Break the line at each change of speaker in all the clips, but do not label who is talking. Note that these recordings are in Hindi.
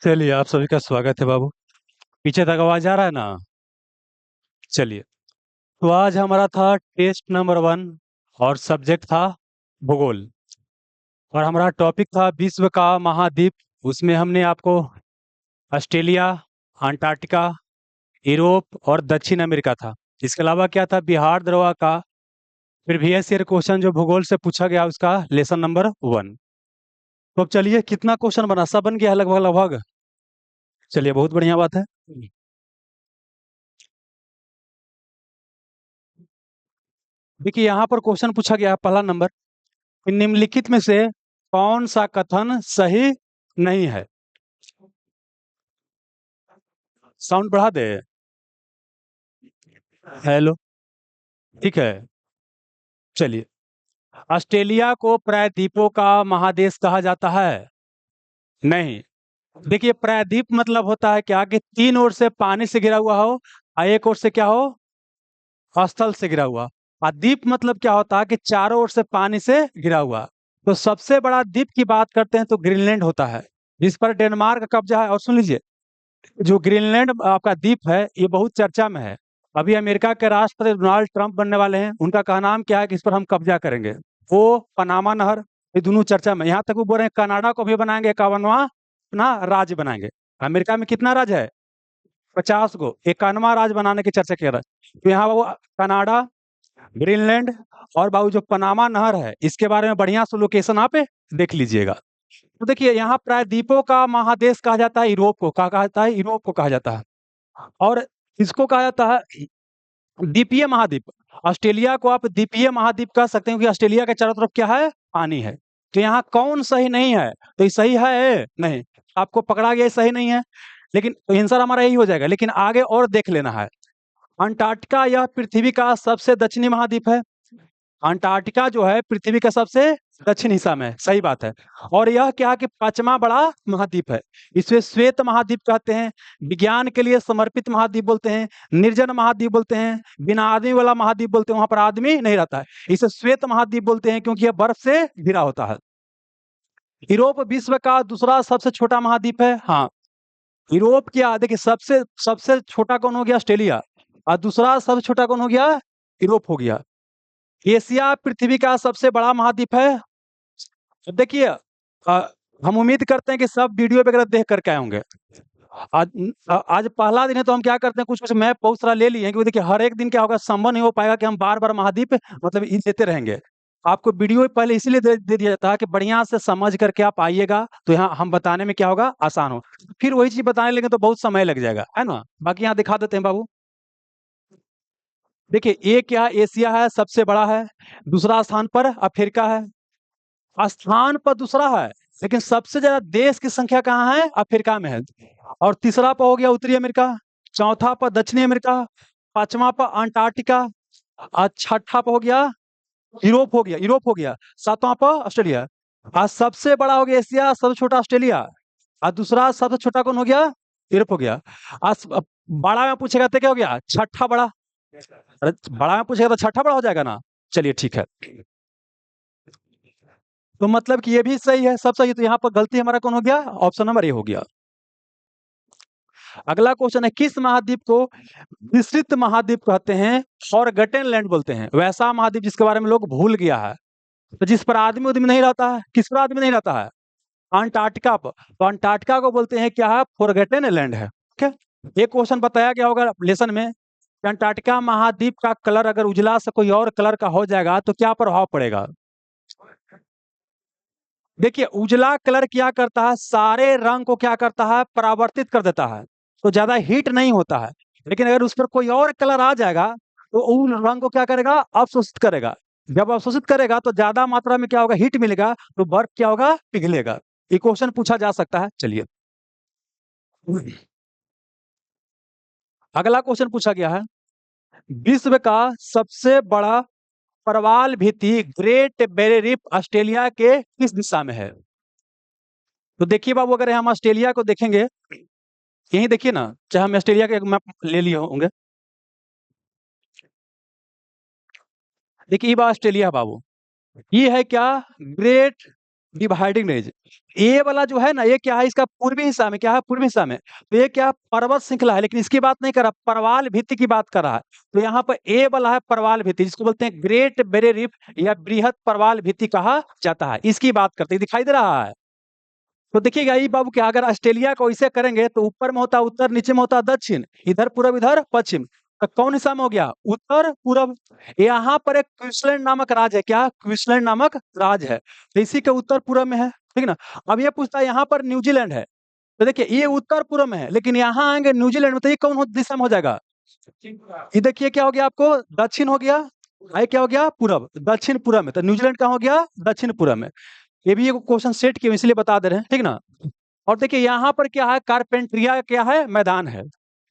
चलिए, आप सभी का स्वागत है बाबू। पीछे तक आवाज आ रहा है ना? चलिए, तो आज हमारा था टेस्ट नंबर 1 और सब्जेक्ट था भूगोल। और हमारा टॉपिक था विश्व का महाद्वीप। उसमें हमने आपको ऑस्ट्रेलिया, अंटार्कटिका, यूरोप और दक्षिण अमेरिका था। इसके अलावा क्या था, बिहार दरवा का प्रीवियस ईयर क्वेश्चन जो भूगोल से पूछा गया उसका लेसन नंबर 1। तो अब चलिए, कितना क्वेश्चन बना, सब बन गया लगभग लगभग। चलिए, बहुत बढ़िया बात है। देखिए, यहाँ पर क्वेश्चन पूछा गया है, पहला नंबर, कि निम्नलिखित में से कौन सा कथन सही नहीं है। साउंड बढ़ा दे। हेलो। ठीक है। चलिए, ऑस्ट्रेलिया को प्रायद्वीपों का महादेश कहा जाता है। नहीं। देखिए, प्रायद्वीप मतलब होता है क्या, कि तीन ओर से पानी से घिरा हुआ हो और एक ओर से क्या हो, स्थल से घिरा हुआ। और द्वीप मतलब क्या होता है, कि चारों ओर से पानी से घिरा हुआ। तो सबसे बड़ा द्वीप की बात करते हैं तो ग्रीनलैंड होता है, जिस पर डेनमार्क का कब्जा है। और सुन लीजिए, जो ग्रीनलैंड आपका द्वीप है ये बहुत चर्चा में है। अभी अमेरिका के राष्ट्रपति डोनाल्ड ट्रंप बनने वाले हैं, उनका कहना क्या है कि इस पर हम कब्जा करेंगे। वो पनामा नहर, ये दोनों चर्चा में। यहाँ तक वो बोल रहे हैं कनाडा को भी बनाएंगे, 51वां ना राज्य बनाएंगे। अमेरिका में कितना राज्य है? 50 गो, 51वां राज्य बनाने की चर्चा कर रहा है। तो यहाँ वो कनाडा, ग्रीनलैंड और बाबू जो पनामा नहर है, इसके बारे में बढ़िया से लोकेशन आप देख लीजिएगा। तो देखिए, यहाँ प्रायद्वीपों का महादेश कहा जाता है यूरोप को। कहा कहा जाता है? यूरोप को कहा जाता है। और इसको कहा जाता है द्वीपीय महाद्वीप। ऑस्ट्रेलिया को आप द्वीपीय महाद्वीप कह सकते हैं, क्योंकि ऑस्ट्रेलिया के चारों तरफ क्या है, पानी है। तो यहाँ कौन सही नहीं है? तो ये सही है नहीं, आपको पकड़ा गया, ये सही नहीं है। लेकिन तो आंसर हमारा यही हो जाएगा, लेकिन आगे और देख लेना है। अंटार्कटिका यह पृथ्वी का सबसे दक्षिणी महाद्वीप है। अंटार्कटिका जो है पृथ्वी का सबसे दक्षिण हिस्सा में है, सही बात है। और यह क्या, कि पांचवा बड़ा महाद्वीप है। इसे श्वेत महाद्वीप कहते हैं, विज्ञान के लिए समर्पित महाद्वीप बोलते हैं, निर्जन महाद्वीप बोलते हैं, बिना आदमी वाला महाद्वीप बोलते हैं, वहां पर आदमी नहीं रहता है। इसे श्वेत महाद्वीप बोलते हैं, क्योंकि यह बर्फ से घिरा होता है। यूरोप विश्व का दूसरा सबसे छोटा महाद्वीप है। हाँ, यूरोप क्या, देखिए, सबसे सबसे छोटा कौन हो गया? ऑस्ट्रेलिया। और दूसरा सबसे छोटा कौन हो गया? यूरोप हो गया। एशिया पृथ्वी का सबसे बड़ा महाद्वीप है। अब देखिए, हम उम्मीद करते हैं कि सब वीडियो वगैरह देख करके आए होंगे। आज पहला दिन है, तो हम क्या करते हैं, कुछ कुछ मैप बहुत सारा ले लिए हैं, क्योंकि देखिए हर एक दिन क्या होगा, संभव नहीं हो पाएगा कि हम बार बार महाद्वीप मतलब ये देते रहेंगे। आपको वीडियो पहले इसीलिए दे दिया जाता है कि बढ़िया से समझ करके आप आइएगा, तो यहाँ हम बताने में क्या होगा, आसान हो। फिर वही चीज बताने लगे तो बहुत समय लग जाएगा, है ना। बाकी यहाँ दिखा देते हैं बाबू। देखिए, ये क्या, एशिया है, सबसे बड़ा है। दूसरा स्थान पर अफ्रीका है। स्थान पर दूसरा है, लेकिन सबसे ज्यादा देश की संख्या कहाँ है? अफ्रीका में है। और तीसरा पर हो गया उत्तरी अमेरिका। चौथा पर दक्षिणी अमेरिका। पांचवा पर अंटार्कटिका। और छठा पर हो गया यूरोप, हो गया यूरोप हो गया। सातवां पर ऑस्ट्रेलिया। आज सबसे बड़ा हो गया एशिया, सबसे छोटा ऑस्ट्रेलिया। और दूसरा सबसे छोटा कौन हो गया? यूरोप हो गया। आज बड़ा में पूछेगा तो क्या हो गया? छठा बड़ा। अरे, बड़ा में पूछेगा तो छठा बड़ा हो जाएगा ना। चलिए, ठीक है। तो मतलब कि ये भी सही है, सब सही है। तो यहाँ पर गलती हमारा कौन हो गया? ऑप्शन नंबर ए हो गया। अगला क्वेश्चन है, किस महाद्वीप को विस्तृत महाद्वीप कहते हैं, फॉरगॉटन लैंड बोलते हैं? वैसा महाद्वीप जिसके बारे में लोग भूल गया है, तो जिस पर आदमी उदमी नहीं रहता है। किस पर आदमी नहीं रहता है? अंटार्कटिका पर। तो अंटार्कटिका को बोलते हैं क्या है? फॉरगॉटन लैंड है। ठीक है। एक क्वेश्चन बताया गया होगा लेसन में कि अंटार्कटिका महाद्वीप का कलर अगर उजला से कोई और कलर का हो जाएगा तो क्या प्रभाव पड़ेगा? देखिए, उजला कलर क्या करता है, सारे रंग को क्या करता है, परावर्तित कर देता है। तो ज्यादा हीट नहीं होता है। लेकिन अगर उस पर कोई और कलर आ जाएगा तो उन रंग को क्या करेगा, अवशोषित करेगा। जब अवशोषित करेगा तो ज्यादा मात्रा में क्या होगा, हीट मिलेगा, तो बर्फ क्या होगा, पिघलेगा। ये क्वेश्चन पूछा जा सकता है। चलिए, अगला क्वेश्चन पूछा गया है, विश्व का सबसे बड़ा प्रवाल भित्ति ग्रेट बैरियर रीफ ऑस्ट्रेलिया के किस दिशा में है? तो देखिए बाबू, अगर हम ऑस्ट्रेलिया को देखेंगे, यही देखिए ना, चाहे हम ऑस्ट्रेलिया के एक मैप ले लिए होंगे। देखिए, ये बात ऑस्ट्रेलिया है बाबू। ये है क्या, ग्रेट डिवाइडिंग रेंज। ये वाला जो है ना, ये क्या है, इसका पूर्वी हिस्सा में क्या है, पूर्वी हिस्सा में, तो ये क्या है, पर्वत श्रृंखला है, लेकिन इसकी बात नहीं कर रहा, परवाल भित्ति की बात कर रहा है। तो यहाँ पर ए वाला है परवाल भित्ति, जिसको बोलते हैं ग्रेट बैरियर रीफ या बृहद परवाल भित्ति कहा जाता है, इसकी बात करते हैं। दिखाई दे रहा है? तो देखिएगा ये बाबू क्या, अगर ऑस्ट्रेलिया को ऐसे करेंगे तो ऊपर में होता है उत्तर, नीचे में होता है दक्षिण, इधर पूरब, इधर पश्चिम। तो कौन हिस्सा में हो गया, उत्तर पूरब। यहाँ पर एक क्वींसलैंड नामक राज्य है, क्या, क्वींसलैंड नामक राज्य है, तो इसी के उत्तर पूरब में है, ठीक ना। अब ये पूछता है यहाँ पर न्यूजीलैंड है, तो देखिए ये उत्तर पूरब में है, लेकिन यहाँ आएंगे न्यूजीलैंड में, तो ये कौन दिशा में हो जाएगा, ये देखिए क्या हो गया आपको, दक्षिण हो गया, आई क्या हो गया, पूरब, दक्षिण पूरब में, तो न्यूजीलैंड कहाँ हो गया, दक्षिण पूरब में। ये भी एक क्वेश्चन सेट किए इसलिए बता दे रहे हैं, ठीक ना। और देखिए यहाँ पर क्या है, कारपेंट्रिया क्या है, मैदान है,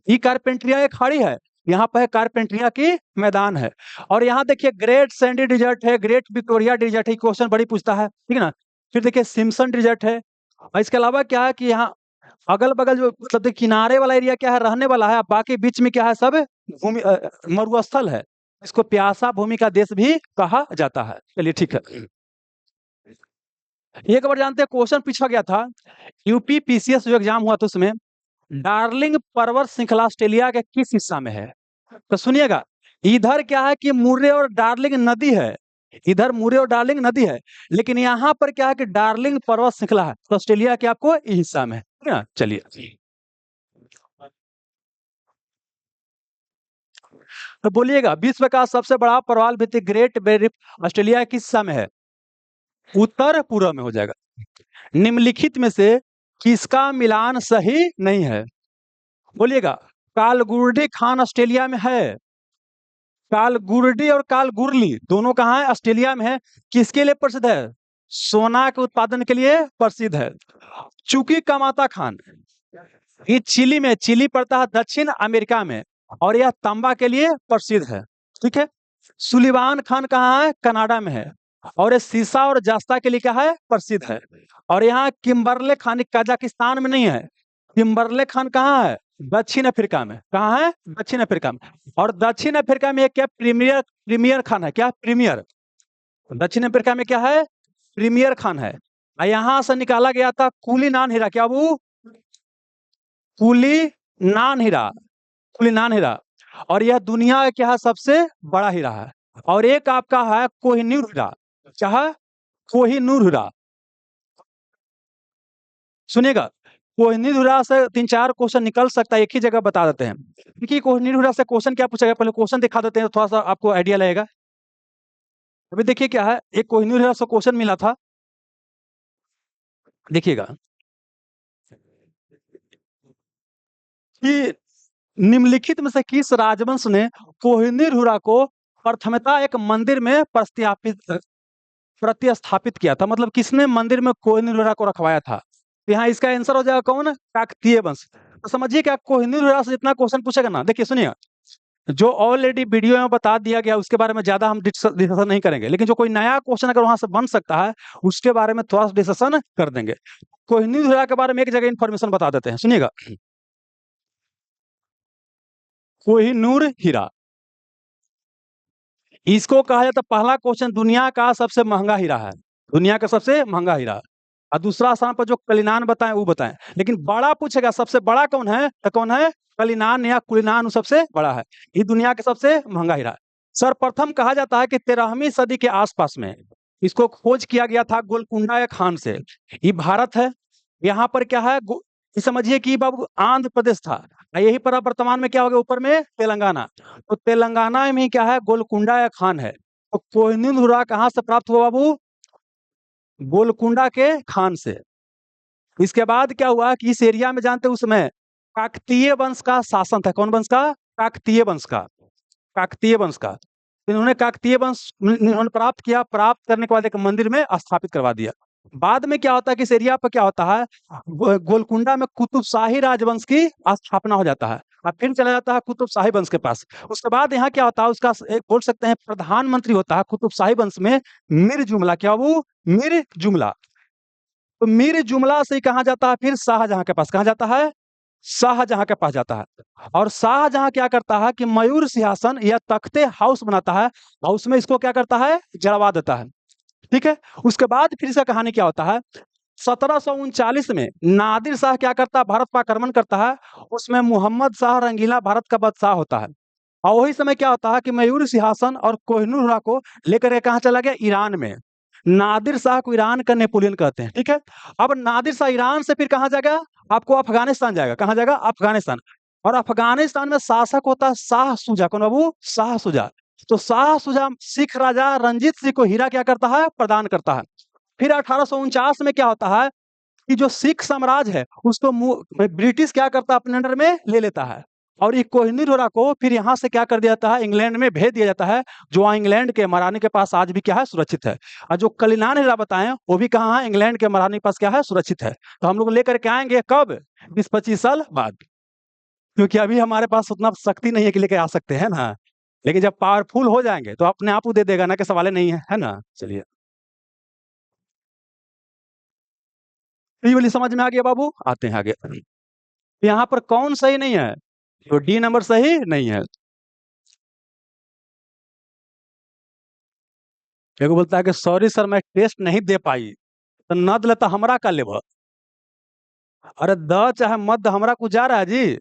ये कारपेंट्रिया एक खाड़ी है, यहाँ पर कारपेंट्रिया की मैदान है। और यहाँ देखिए ग्रेट सैंडी डिजर्ट है, ग्रेट विक्टोरिया डिजर्ट है, क्वेश्चन बड़ी पूछता है, ठीक है ना। फिर देखिए सिम्पसन डिजर्ट है, और इसके अलावा क्या है कि यहाँ अगल बगल जो मतलब देखिए किनारे वाला एरिया क्या है, रहने वाला है, बाकी बीच में क्या है, सब भूमि मरुस्थल है, इसको प्यासा भूमि का देश भी कहा जाता है। चलिए ठीक है, एक बार जानते हैं क्वेश्चन पूछा गया था, यूपी पीसीएस जो एग्जाम हुआ था उसमें, डार्लिंग पर्वत श्रृंखला ऑस्ट्रेलिया के किस हिस्सा में है। तो सुनिएगा, इधर क्या है कि मुर्रे और डार्लिंग नदी है, इधर मुर्रे और डार्लिंग नदी है, लेकिन यहाँ पर क्या है कि डार्लिंग पर्वत श्रृंखला है, तो ऑस्ट्रेलिया के आपको इस हिस्सा में है, ठीक है ना। चलिए तो बोलिएगा, विश्व का सबसे बड़ा प्रवाल भित्ति ग्रेट बैरियर रीफ ऑस्ट्रेलिया किस हिस्सा में है, उत्तर पूर्व में हो जाएगा। निम्नलिखित में से किसका मिलान सही नहीं है, बोलिएगा। कालगुर्डी खान ऑस्ट्रेलिया में है, कालगुर्डी और कालगुरली दोनों कहाँ है, ऑस्ट्रेलिया में है। किसके लिए प्रसिद्ध है, सोना के उत्पादन के लिए प्रसिद्ध है। चुकी कमाता खान, ये चिली में, चिली पड़ता है दक्षिण अमेरिका में, और यह तांबा के लिए प्रसिद्ध है, ठीक है। सुलिवान खान कहाँ है, कनाडा में है, और ये सीसा और जास्ता के लिए क्या है, प्रसिद्ध है। और यहाँ किम्बरले खान कजाकिस्तान में नहीं है, किम्बरले खान कहाँ है, दक्षिण अफ्रीका में, कहाँ है, दक्षिण अफ्रीका में। और दक्षिण अफ्रीका में क्या, प्रीमियर, प्रीमियर खान है, क्या, प्रीमियर, दक्षिण अफ्रीका में क्या है, प्रीमियर खान है। यहाँ से निकाला गया था कुली नान हीरा, क्या वो, कुली नान हीरा, कुली नान हीरा। और यह दुनिया का क्या है, सबसे बड़ा हीरा है। और एक आपका है कोहिनूर हीरा, क्या है, कोहिनूर हीरा। सुनिएगा, कोहिनूर हीरा से 3-4 क्वेश्चन निकल सकता है, एक ही जगह बता देते हैं। देखिए कोहिनूर हीरा से क्वेश्चन क्या पूछा गया, पहले क्वेश्चन दिखा देते हैं, तो थोड़ा सा आपको आइडिया लगेगा। अभी देखिए क्या है, एक कोहिनूर हीरा से क्वेश्चन मिला था, देखिएगा कि निम्नलिखित में से किस राजवंश ने कोहिनूर हीरा को प्रथमतः एक मंदिर में प्रतिस्थापित किया था, मतलब किसने मंदिर में कोहिनूर हीरा को रखवाया था। तो यहाँ इसका आंसर हो जाएगा कौन, काकतीय वंश। तो समझिए क्या, कोहिनूर हीरा से जितना क्वेश्चन पूछेगा ना, देखिए सुनिए, जो ऑलरेडी वीडियो में बता दिया गया उसके बारे में ज्यादा हम डिस्कशन नहीं करेंगे, लेकिन जो कोई नया क्वेश्चन अगर वहां से बन सकता है उसके बारे में थोड़ा सा डिस्कशन कर देंगे। कोहिनूर हीरा के बारे में एक जगह इंफॉर्मेशन बता देते हैं, सुनिएगा। कोहिनूर हीरा, इसको कहा जाता है, पहला क्वेश्चन, दुनिया का सबसे महंगा हीरा है, दुनिया का सबसे महंगा हीरा। और दूसरा स्थान पर जो कलिनान बताएं वो बताएं, लेकिन बड़ा पूछेगा सबसे बड़ा कौन है, तो कौन है, कलिनान या कुलिनान सबसे बड़ा है, ये दुनिया के सबसे महंगा हीरा है। सर्वप्रथम कहा जाता है कि 13वीं सदी के आसपास में इसको खोज किया गया था गोलकुंडा या खान से। ये भारत है, यहाँ पर क्या है, ये समझिए कि बाबू आंध्र प्रदेश था, यही पर अब वर्तमान में क्या हो गया, ऊपर में तेलंगाना, तो तेलंगाना में क्या है, गोलकुंडा या खान है। तो कोहिनूर हीरा कहाँ से प्राप्त हुआ बाबू, गोलकुंडा के खान से। इसके बाद क्या हुआ कि इस एरिया में जानते हैं उस समय काकतीय वंश का शासन था, कौन वंश का, काकतीय वंश का, काकतीय वंश का। इन्होंने काकतीय वंश इन्होंने प्राप्त किया, प्राप्त करने के बाद एक मंदिर में स्थापित करवा दिया। बाद में क्या होता है कि इस एरिया पर क्या होता है, गोलकुंडा में कुतुबशाही राजवंश की स्थापना हो जाता है, और फिर चला जाता है कुतुबशाही वंश के पास। उसके बाद यहाँ क्या होता है, उसका एक बोल सकते हैं प्रधानमंत्री होता है कुतुबशाही वंश में, मीर जुमला, क्या वो, मीर जुमला। तो मीर जुमला से कहा जाता है फिर शाहजहां के पास, कहा जाता है, शाहजहां के पास जाता है। और शाहजहां क्या करता है कि मयूर सिंहासन या तख्ते हाउस बनाता है, और उसमें इसको क्या करता है, जड़वा देता है। ठीक है। उसके बाद फिर इसका कहानी क्या होता है, 1739 में नादिर शाह क्या करता है, भारत पर आक्रमण करता है। उसमें मोहम्मद शाह रंगीला भारत का बादशाह होता है। और वही समय क्या होता है कि मयूर सिंहासन और कोहिनूर को लेकर के कहाँ चला गया, ईरान में। नादिर शाह को ईरान का नेपोलियन कहते हैं, ठीक है। अब नादिर शाह ईरान से फिर कहाँ जाएगा, आपको अफगानिस्तान जाएगा। कहाँ जाएगा, अफगानिस्तान। और अफगानिस्तान में शासक होता है शाह सुजा। कौन बाबू, शाह सुजा। तो शाह सुजा सिख राजा रंजीत सिंह को हीरा क्या करता है, प्रदान करता है। फिर 1849 में क्या होता है कि जो सिख साम्राज्य है उसको ब्रिटिश क्या करता है, अपने अंडर में ले लेता है। और ये कोहिनूर होरा को फिर यहाँ से क्या कर दिया जाता है, इंग्लैंड में भेज दिया जाता है, जो वहाँ इंग्लैंड के महारानी के पास आज भी क्या है, सुरक्षित है। और जो कलिनान हीरा बताएं वो भी कहाँ है, इंग्लैंड के महारानी के पास क्या है, सुरक्षित है। तो हम लोग लेकर के आएंगे कब, 20-25 साल बाद, क्योंकि अभी हमारे पास उतना शक्ति नहीं है कि लेके आ सकते हैं ना। लेकिन जब पावरफुल हो जाएंगे तो अपने आप वो दे देगा ना, कि सवाल नहीं है ना। चलिए, ये वाली समझ में आ गया बाबू, आते हैं आगे। यहाँ पर कौन सही नहीं है, तो डी नंबर सही नहीं है। एगो बोलता है कि सॉरी सर मैं टेस्ट नहीं दे पाई, तो न दिला तो हमरा का लेब। अरे द चाहे मत हमरा कुछ जा रहा है जी,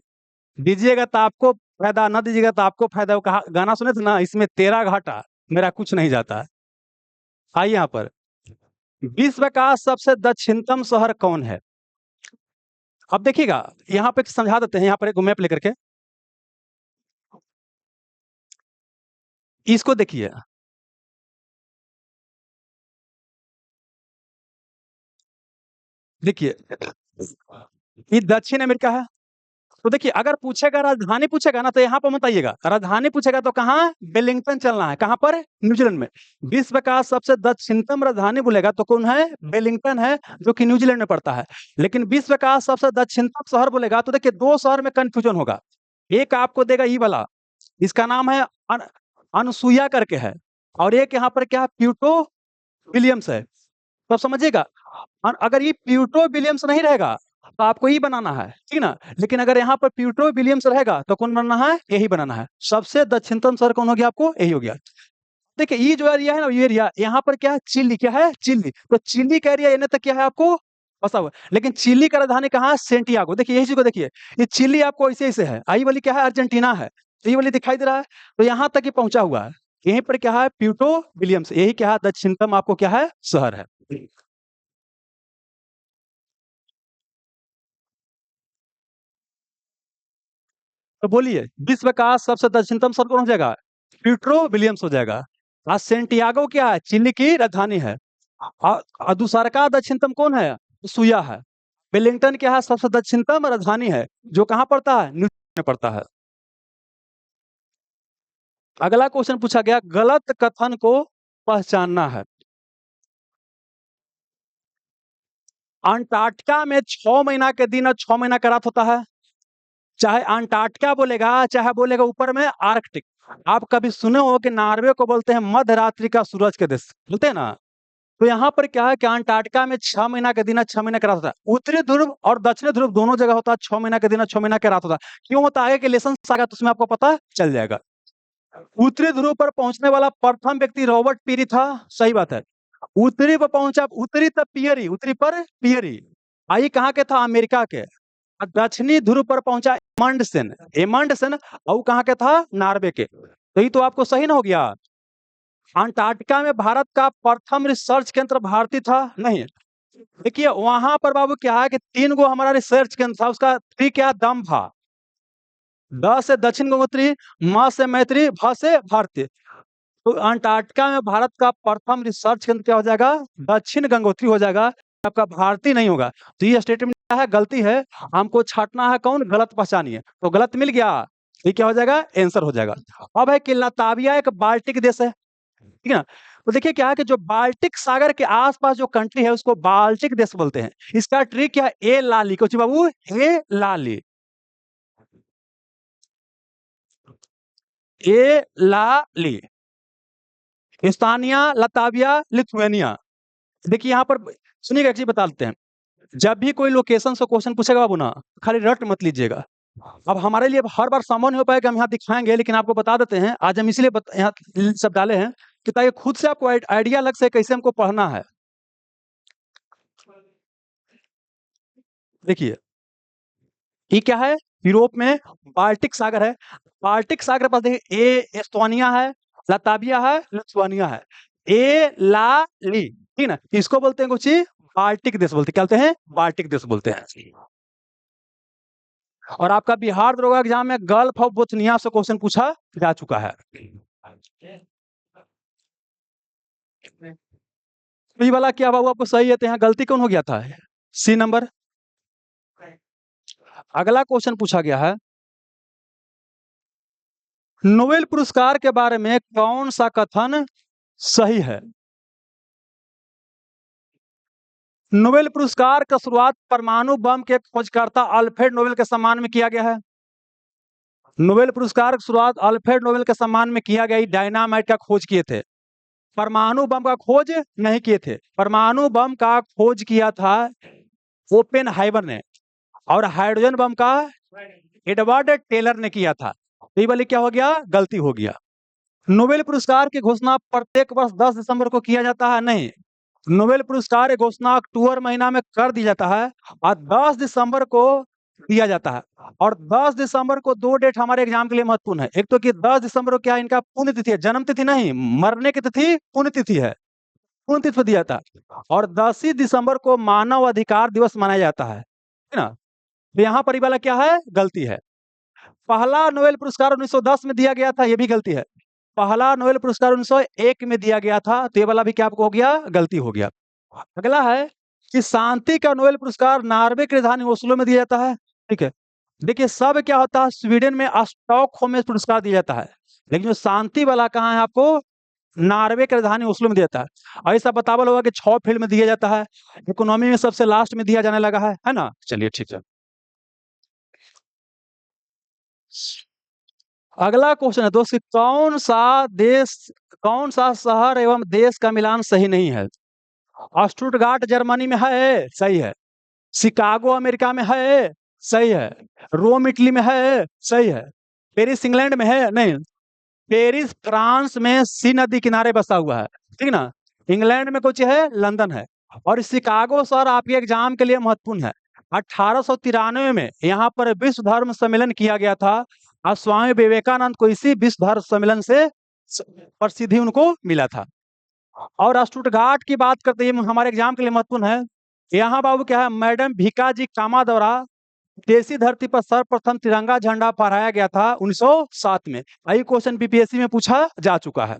दीजिएगा तो आपको फायदा, न दीजिएगा तो आपको फायदा। वो कहा गाना सुने थे ना, इसमें तेरा घाटा मेरा कुछ नहीं जाता। आइए यहाँ पर, विश्व का सबसे दक्षिणतम शहर कौन है। अब देखिएगा यहाँ पे समझा देते हैं, यहाँ पर एक मैप लेकर के इसको देखिए। देखिए ये दक्षिण अमेरिका है। तो देखिए अगर पूछेगा राजधानी पूछेगा ना, तो यहाँ पर मत आइएगा। राजधानी पूछेगा तो कहाँ, वेलिंगटन चलना है। कहाँ पर, न्यूजीलैंड में। विश्व का सबसे दक्षिणतम राजधानी बोलेगा तो कौन है, वेलिंगटन है, जो कि न्यूजीलैंड में पड़ता है। लेकिन विश्व का सबसे दक्षिणतम शहर बोलेगा तो देखिए दो शहर में कंफ्यूजन होगा। एक आपको देगा ई वाला, इसका नाम है अनसुया करके है। और एक यहाँ पर क्या है, प्यूटो विलियम्स है। तो आप समझिएगा, और अगर ये प्यूटो विलियम्स नहीं रहेगा तो आपको ही बनाना है, ठीक ना। लेकिन अगर यहाँ पर प्यूटो विलियम्स रहेगा तो कौन बनाना है, यही बनाना है। सबसे दक्षिणतम शहर कौन हो गया, आपको यही हो गया। देखिए ये जो एरिया है ना, ये एरिया यहाँ पर क्या है, चिली। क्या है, चिली। तो चिली का एरिया, यानी तक क्या है आपको पता हुआ। लेकिन चिली का राजधानी कहाँ है, सेंटियागो। देखिए यही चीज को देखिए, ये चिली आपको ऐसे ऐसे है, आई वाली क्या है, अर्जेंटीना है। तो ये वाली दिखाई दे रहा है, तो यहाँ तक ही पहुंचा हुआ है। यहीं पर क्या है, प्यूटो विलियम्स, यही क्या है, दक्षिणतम आपको क्या है, शहर है। तो बोलिए, विश्व का सबसे दक्षिणतम शहर कौन हो जाएगा, प्यूट्रो विलियम्स हो जाएगा। आज सेंटियागो क्या है, चिली की राजधानी है। और दूसरा का दक्षिणतम कौन है, सुया है। वेलिंगटन क्या है, सबसे दक्षिणतम राजधानी है, जो कहाँ पड़ता है, न्यूजीलैंड में पड़ता है। अगला क्वेश्चन पूछा गया, गलत कथन को पहचानना है। अंटार्कटिका में 6 महीना के दिन और 6 महीना का रात होता है। चाहे अंटार्कटिका बोलेगा, चाहे बोलेगा ऊपर में आर्कटिक। आप कभी सुने हो कि नॉर्वे को बोलते हैं मध्य रात्रि का सूरज के देश, बोलते हैं ना। तो यहाँ पर क्या है कि अंटार्कटिका में 6 महीना का दिन है, 6 महीना का रात होता है। उत्तरी ध्रुव और दक्षिणी ध्रुव दोनों जगह होता है, 6 महीना का दिन और 6 महीना का रात होता है। क्यों होता है, आगे के लेसन आएगा तो उसमें आपको पता चल जाएगा। उत्तरी ध्रुव पर पहुंचने वाला प्रथम व्यक्ति रॉबर्ट पीरी था, सही बात है। उत्तरी पर पहुंचा, उत्तरी तक पियरी, उत्तरी पर पियरी। आई कहाँ के था, अमेरिका के। और दक्षिणी ध्रुव पर पहुंचा एमंडसेन, एमंडसेन, और वो कहाँ के था, नॉर्वे के। तो ये तो आपको सही ना हो गया। अंटार्कटिका में भारत का प्रथम रिसर्च केंद्र भारतीय था, नहीं। देखिए वहां पर बाबू क्या है कि 3 गो हमारा रिसर्च केंद्र था, उसका त्री क्या, दम था। द से दक्षिण गंगोत्री, म से मैत्री, भ से भारतीय। तो अंटार्कटिका में भारत का प्रथम रिसर्च केंद्र क्या हो जाएगा, दक्षिण गंगोत्री हो जाएगा। आपका भारतीय नहीं होगा। तो ये स्टेटमेंट क्या है, गलती है। हमको छांटना है कौन, गलत पहचानिए। तो गलत मिल गया, ये क्या हो जाएगा, आंसर हो जाएगा। अब है कि लताविया एक बाल्टिक देश है, ठीक है ना। तो देखिए क्या है कि जो बाल्टिक सागर के आसपास जो कंट्री है उसको बाल्टिक देश बोलते हैं। इसका ट्रिक क्या है, ए लाली, कुछ बाबू, ए लाली, ए लाली, स्थानिया, लताविया, लिथुआनिया। देखिए यहाँ पर सुनिएगा, एक चीज बता देते हैं। जब भी कोई लोकेशन से क्वेश्चन पूछेगा बाबू ना, खाली रट मत लीजिएगा। अब हमारे लिए हर बार संभव नहीं हो पाएगा, हम यहाँ दिखाएंगे, लेकिन आपको बता देते हैं। आज हम इसलिए यहाँ सब डाले हैं कि ताकि खुद से आपको आइडिया लग सके कैसे हमको पढ़ना है। देखिए, ये क्या है? यूरोप में बाल्टिक सागर है। बाल्टिक सागर के पास देखिए एस्तोनिया है, लताविया है, लिथुआनिया है। ली, ठीक ना? इसको बोलते हैं कुछ ही बाल्टिक देश बोलते हैं। क्या बोलते हैं? बाल्टिक देश बोलते हैं। और आपका बिहार दरोगा एग्जाम में गल्फ ऑफ बोथनिया से क्वेश्चन पूछा जा चुका है। तो ये वाला क्या बाबू आपको सही है, तो यहाँ गलती कौन हो गया था? सी नंबर। अगला क्वेश्चन पूछा गया है, नोबेल पुरस्कार के बारे में कौन सा कथन सही है? नोबेल पुरस्कार का शुरुआत परमाणु बम के खोजकर्ता अल्फ्रेड नोबेल के सम्मान में किया गया है। नोबेल पुरस्कार की शुरुआत अल्फ्रेड नोबेल के सम्मान में किया गया। डायनामाइट का खोज किए थे, परमाणु बम का खोज नहीं किए थे। परमाणु बम का खोज किया था ओपेनहाइमर ने, और हाइड्रोजन बम का एडवर्ड टेलर ने किया था। तो ये वाली क्या हो गया? गलती हो गया। नोबेल पुरस्कार की घोषणा प्रत्येक वर्ष 10 दिसंबर को किया जाता है? नहीं, नोबेल पुरस्कार की घोषणा अक्टूबर महीना में कर दी जाता है और 10 दिसंबर को दिया जाता है। और 10 दिसंबर को दो डेट हमारे एग्जाम के लिए महत्वपूर्ण है। एक तो कि 10 दिसंबर को क्या इनका पुण्यतिथि है, जन्म तिथि नहीं, मरने की तिथि पुण्यतिथि है, पुण्यतिथि पर दिया था। और 10 ही दिसंबर को मानव अधिकार दिवस मनाया जाता है ना? तो यहाँ पर ये वाला क्या है? गलती है। पहला नोबेल पुरस्कार 1910 में दिया गया था, ये भी गलती है। पहला नोबेल पुरस्कार 1901 में दिया गया था, तो ये वाला भी क्या आपको हो गया? गलती हो गया। अगला है कि शांति का नोबेल पुरस्कार नॉर्वे की राजधानी ओस्लो में दिया जाता है। ठीक है, देखिए सब क्या होता है, स्वीडन में स्टॉकहोम में पुरस्कार दिया जाता है, लेकिन जो शांति वाला कहाँ है आपको? नॉर्वे की राजधानी ओस्लो में दिया जाता है। ऐसा बतावल होगा कि 6 फील्ड में दिया जाता है, इकोनॉमी में सबसे लास्ट में दिया जाने लगा है ना? चलिए ठीक है। अगला क्वेश्चन है दोस्त, कौन सा शहर एवं देश का मिलान सही नहीं है? स्टुटगार्ट जर्मनी में है, सही है। शिकागो अमेरिका में है, सही है। रोम इटली में है, सही है। पेरिस इंग्लैंड में है, नहीं। पेरिस फ्रांस में सी नदी किनारे बसा हुआ है, ठीक ना? इंग्लैंड में कुछ है, लंदन है। और शिकागो शहर आपके एग्जाम के लिए महत्वपूर्ण है। 1893 में यहाँ पर विश्व धर्म सम्मेलन किया गया था और स्वामी विवेकानंद को इसी विश्व धर्म सम्मेलन से प्रसिद्धि उनको मिला था। और स्टुटगार्ट की बात करते हैं, हमारे एग्जाम के लिए महत्वपूर्ण है। यहाँ बाबू क्या है, मैडम भीकाजी कामा द्वारा देसी धरती पर सर्वप्रथम तिरंगा झंडा फहराया गया था 1907 में। यही क्वेश्चन बीपीएससी में पूछा जा चुका है।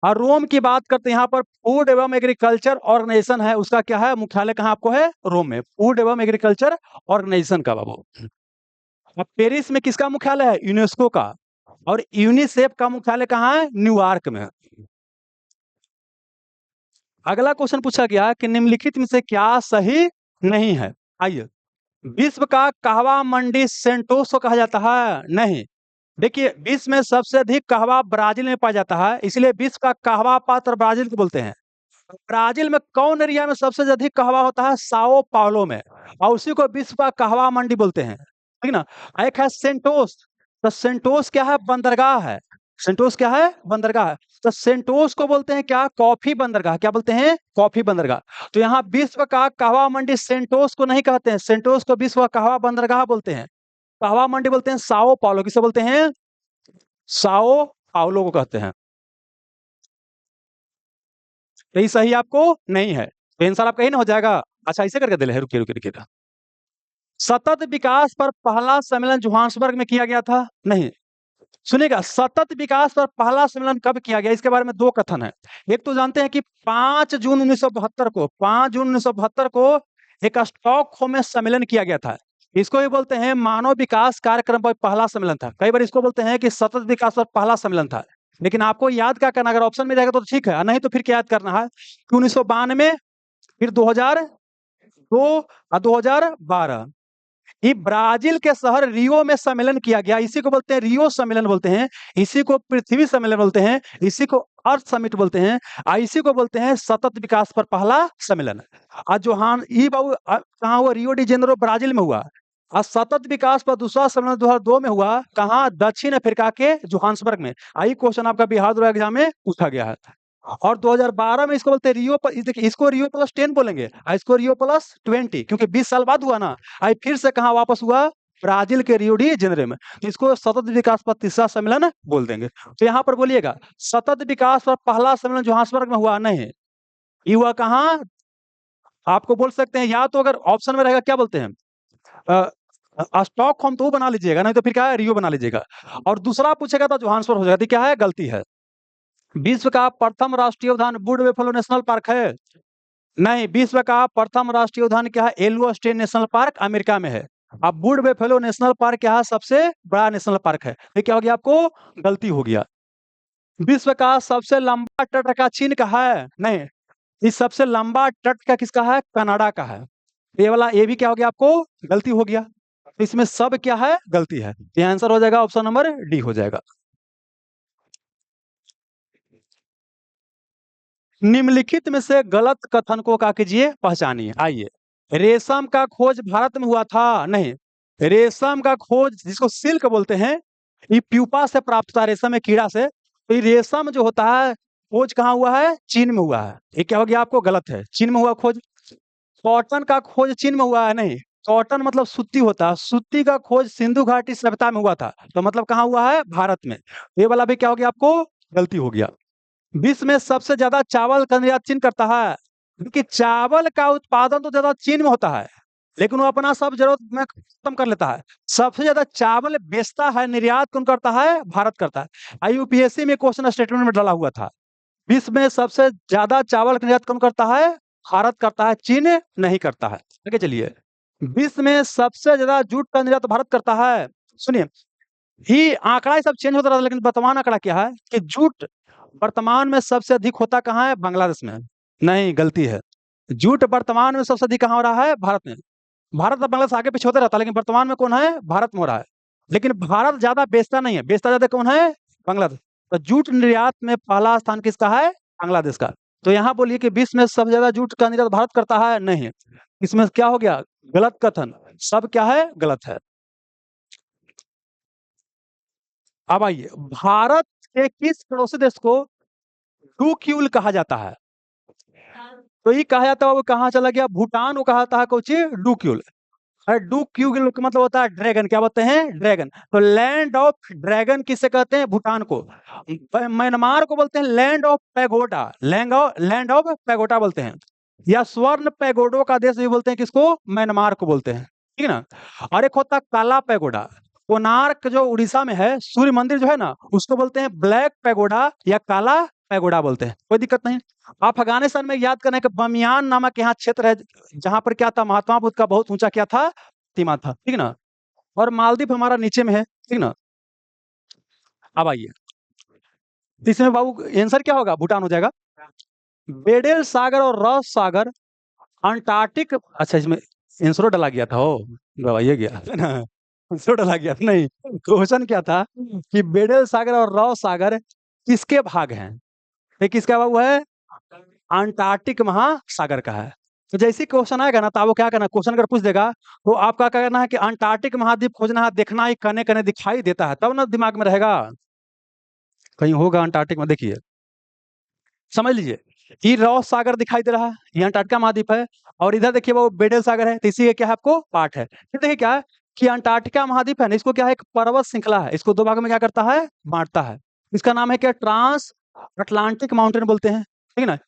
और रोम की बात करते हैं, यहाँ पर फूड एवं एग्रीकल्चर ऑर्गेनाइजेशन है, उसका क्या है मुख्यालय, कहाँ आपको है? रोम में, फूड एवं एग्रीकल्चर ऑर्गेनाइजेशन का बाबू। अब पेरिस में किसका मुख्यालय है? यूनेस्को का। और यूनिसेफ का मुख्यालय कहाँ है? न्यूयॉर्क में। अगला क्वेश्चन पूछा गया कि निम्नलिखित में से क्या सही नहीं है? आइए, विश्व का कहवा मंडी सेंटोस को कहा जाता है? नहीं। देखिए, विश्व में सबसे अधिक कहवा ब्राजील में पाया जाता है, इसलिए विश्व का कहवा पात्र ब्राजील को बोलते हैं। ब्राजील में कौन एरिया में सबसे अधिक कहवा होता है? साओ पाउलो में, और उसी को विश्व का कहवा मंडी बोलते हैं, ठीक ना? एक है सेंटोस। तो सेंटोस क्या है? बंदरगाह है। सेंटोस क्या है? बंदरगाह है। तो सेंटोस को बोलते हैं क्या? कॉफी बंदरगाह। क्या बोलते हैं? कॉफी बंदरगाह। तो यहाँ विश्व का कहवा मंडी सेंटोस को नहीं कहते हैं, सेंटोस को विश्व का कहवा बंदरगाह बोलते हैं। कहवा मंडी बोलते हैं साओ पाउलो। किसे बोलते हैं? साओ पाउलो को कहते हैं। तो ये सही आपको नहीं है, तो आंसर आपका ही ना हो जाएगा। अच्छा, इसे करके दे, रुकिए रुकिए रुकिए। सतत विकास पर पहला सम्मेलन जोहान्सबर्ग में किया गया था? नहीं। सुनिएगा, सतत विकास पर पहला सम्मेलन कब किया गया, इसके बारे में दो कथन है। एक तो जानते हैं कि 5 जून 1972 को, 5 जून 1972 को एक स्टॉकहोम में सम्मेलन किया गया था। इसको भी बोलते हैं मानव विकास कार्यक्रम पर पहला सम्मेलन था। कई बार इसको बोलते हैं कि सतत विकास पर पहला सम्मेलन था। लेकिन आपको याद क्या करना, अगर ऑप्शन में रहेगा तो ठीक है, नहीं तो फिर क्या याद करना है कि 1992, फिर 2002 और 2012 ये ब्राजील के शहर रियो में सम्मेलन किया गया। इसी को बोलते हैं रियो सम्मेलन बोलते हैं, इसी को पृथ्वी सम्मेलन बोलते हैं, इसी को अर्थ समिट बोलते हैं, इसी को बोलते हैं सतत विकास पर पहला सम्मेलन। आज जो हाँ ये बाबू कहाँ हुआ? रियो डी जेनेरो ब्राजील में हुआ। और सतत विकास पर दूसरा सम्मेलन 2002 में हुआ कहाँ? दक्षिण अफ्रीका के जोहान्सबर्ग में। आई क्वेश्चन आपका बिहार बोर्ड एग्जाम में पूछा गया है। और 2012 में इसको बोलते हैं रियो देखिए इसको रियो प्लस 10 बोलेंगे और इसको रियो प्लस 20 क्योंकि 20 साल बाद हुआ ना। आई फिर से कहाँ वापस हुआ? ब्राजील के रियो डी जेनेरो में। तो इसको सतत विकास पर तीसरा सम्मेलन बोल देंगे। तो यहाँ पर बोलिएगा सतत विकास पर पहला सम्मेलन जोहान्सबर्ग में हुआ नहीं, ये हुआ कहाँ? आपको बोल सकते हैं या तो अगर ऑप्शन में रहेगा क्या बोलते हैं स्टॉकहोम तो वो बना लीजिएगा, नहीं तो फिर क्या है रियो बना लीजिएगा। और दूसरा पूछेगा तो जोहान्सबर्ग हो जाएगा। तो क्या है? गलती है। विश्व का प्रथम राष्ट्रीय उद्यान वुड बेफलो नेशनल पार्क है? नहीं, विश्व का प्रथम राष्ट्रीय उद्यान क्या है? येलोस्टोन नेशनल पार्क अमेरिका में है। अब वुड बेफलो नेशनल पार्क क्या है? सबसे बड़ा नेशनल पार्क है। ये क्या हो गया? आपको गलती हो गया। विश्व का सबसे लंबा तट का चीन का है? नहीं, इस सबसे लंबा तट का किसका है? कनाडा का है। ये वाला ये भी क्या हो गया? आपको गलती हो गया। तो इसमें सब क्या है? गलती है। ये आंसर हो जाएगा ऑप्शन नंबर डी हो जाएगा। निम्नलिखित में से गलत कथन को क्या कीजिए? पहचानिए। आइए, रेशम का खोज भारत में हुआ था? नहीं, रेशम का खोज जिसको सिल्क बोलते हैं ये प्यूपा से प्राप्त होता है, रेशम में कीड़ा से। तो ये रेशम जो होता है खोज कहाँ हुआ है? चीन में हुआ है। ये क्या हो गया? आपको गलत है, चीन में हुआ खोज। कॉटन का खोज चीन में हुआ है? नहीं, कॉटन मतलब सूती होता है, सूती का खोज सिंधु घाटी सभ्यता में हुआ था। तो मतलब कहाँ हुआ है? भारत में। ये वाला भी क्या हो गया? आपको गलती हो गया। विश्व में सबसे ज्यादा चावल का निर्यात चीन करता है? क्योंकि चावल का उत्पादन तो ज्यादा चीन में होता है, लेकिन वो अपना सब जरूरत में खत्म कर लेता है। सबसे ज्यादा चावल बेचता है, निर्यात कौन करता है? भारत करता है। आईयूपीएससी में क्वेश्चन स्टेटमेंट में डाला हुआ था। विश्व में सबसे ज्यादा चावल का निर्यात कौन करता है? भारत करता है, चीन नहीं करता है। आगे चलिए, विश्व में सबसे ज्यादा जूट का निर्यात भारत करता है। सुनिए, ये आंकड़ा ये सब चेंज होता रहता है, लेकिन वर्तमान आंकड़ा क्या है कि जूट वर्तमान में सबसे अधिक होता कहाँ है? बांग्लादेश में। नहीं, गलती है। जूट वर्तमान में सबसे अधिक कहाँ हो रहा है? भारत में। भारत और बांग्लादेश आगे पीछे होता रहता है, लेकिन वर्तमान में कौन है? भारत में हो रहा है। लेकिन भारत ज्यादा बेचता नहीं है, बेचता ज्यादा कौन है? बांग्लादेश। तो जूट निर्यात में पहला स्थान किसका है? बांग्लादेश का। तो यहाँ बोलिए कि विश्व में सबसे ज्यादा जूट का निर्यात भारत करता है? नहीं, इसमें क्या हो गया? गलत कथन। सब क्या है? गलत है। अब आइए, भारत के किस पड़ोसी देश को डूक्यूल कहा जाता है? तो ये कहा जाता है, वो कहाँ चला गया? भूटान को कहा जाता है कुछ डूक्यूल। अरे डूक्यूल का मतलब होता है ड्रैगन। क्या बोलते हैं? ड्रैगन। तो लैंड ऑफ ड्रैगन किसे कहते हैं? भूटान को। म्यांमार को बोलते हैं land of pagoda, land of pagoda बोलते हैं। या स्वर्ण पैगोडो का देश भी बोलते हैं, किसको? म्यांमार को बोलते हैं, ठीक है ना। और एक होता है काला पैगोडा। कोणार्क जो उड़ीसा में है, सूर्य मंदिर जो है ना, उसको बोलते हैं ब्लैक पैगोडा या काला पैगोडा बोलते हैं। कोई दिक्कत नहीं। आप अफगानिस्तान में याद करना है कि बमियान नामक यहाँ क्षेत्र है, जहां पर क्या था? महात्मा बुद्ध का बहुत ऊंचा क्या था? प्रतिमा था, ठीक है ना। और मालदीव हमारा नीचे में है, ठीक ना। अब आइए, इसमें बाबू आंसर क्या होगा? भूटान हो जाएगा। बेडेल सागर और रॉस सागर अंटार्कटिक। अच्छा, इसमें आंसर डाला गया था, ओ गवाइए गया है ना। आंसर डाला गया था, नहीं। क्वेश्चन क्या था कि बेडेल सागर और रॉस सागर किसके भाग हैं? ये किसका बाबू है? अंटार्कटिक महासागर का है। तो जैसे क्वेश्चन आएगा ना, तो आपको क्या करना? क्वेश्चन अगर पूछ देगा तो आपका क्या करना है कि अंटार्कटिक महाद्वीप खोजना है, देखना है कने कने दिखाई देता है, तब ना दिमाग में रहेगा। कहीं होगा अंटार्कटिक में, देखिए समझ लीजिए। ये रॉस सागर दिखाई दे रहा है, ये अंटार्कटिका महाद्वीप है। और इधर देखिए वो बेडल सागर है, तो इसी का क्या है? आपको पार्ट है। फिर देखिए क्या है कि अंटार्कटिका महाद्वीप है ना, इसको क्या है? एक पर्वत श्रृंखला है, इसको दो भागों में क्या करता है? बांटता है। इसका नाम है क्या? ट्रांस अटलांटिक माउंटेन बोलते हैं, ठीक है ना।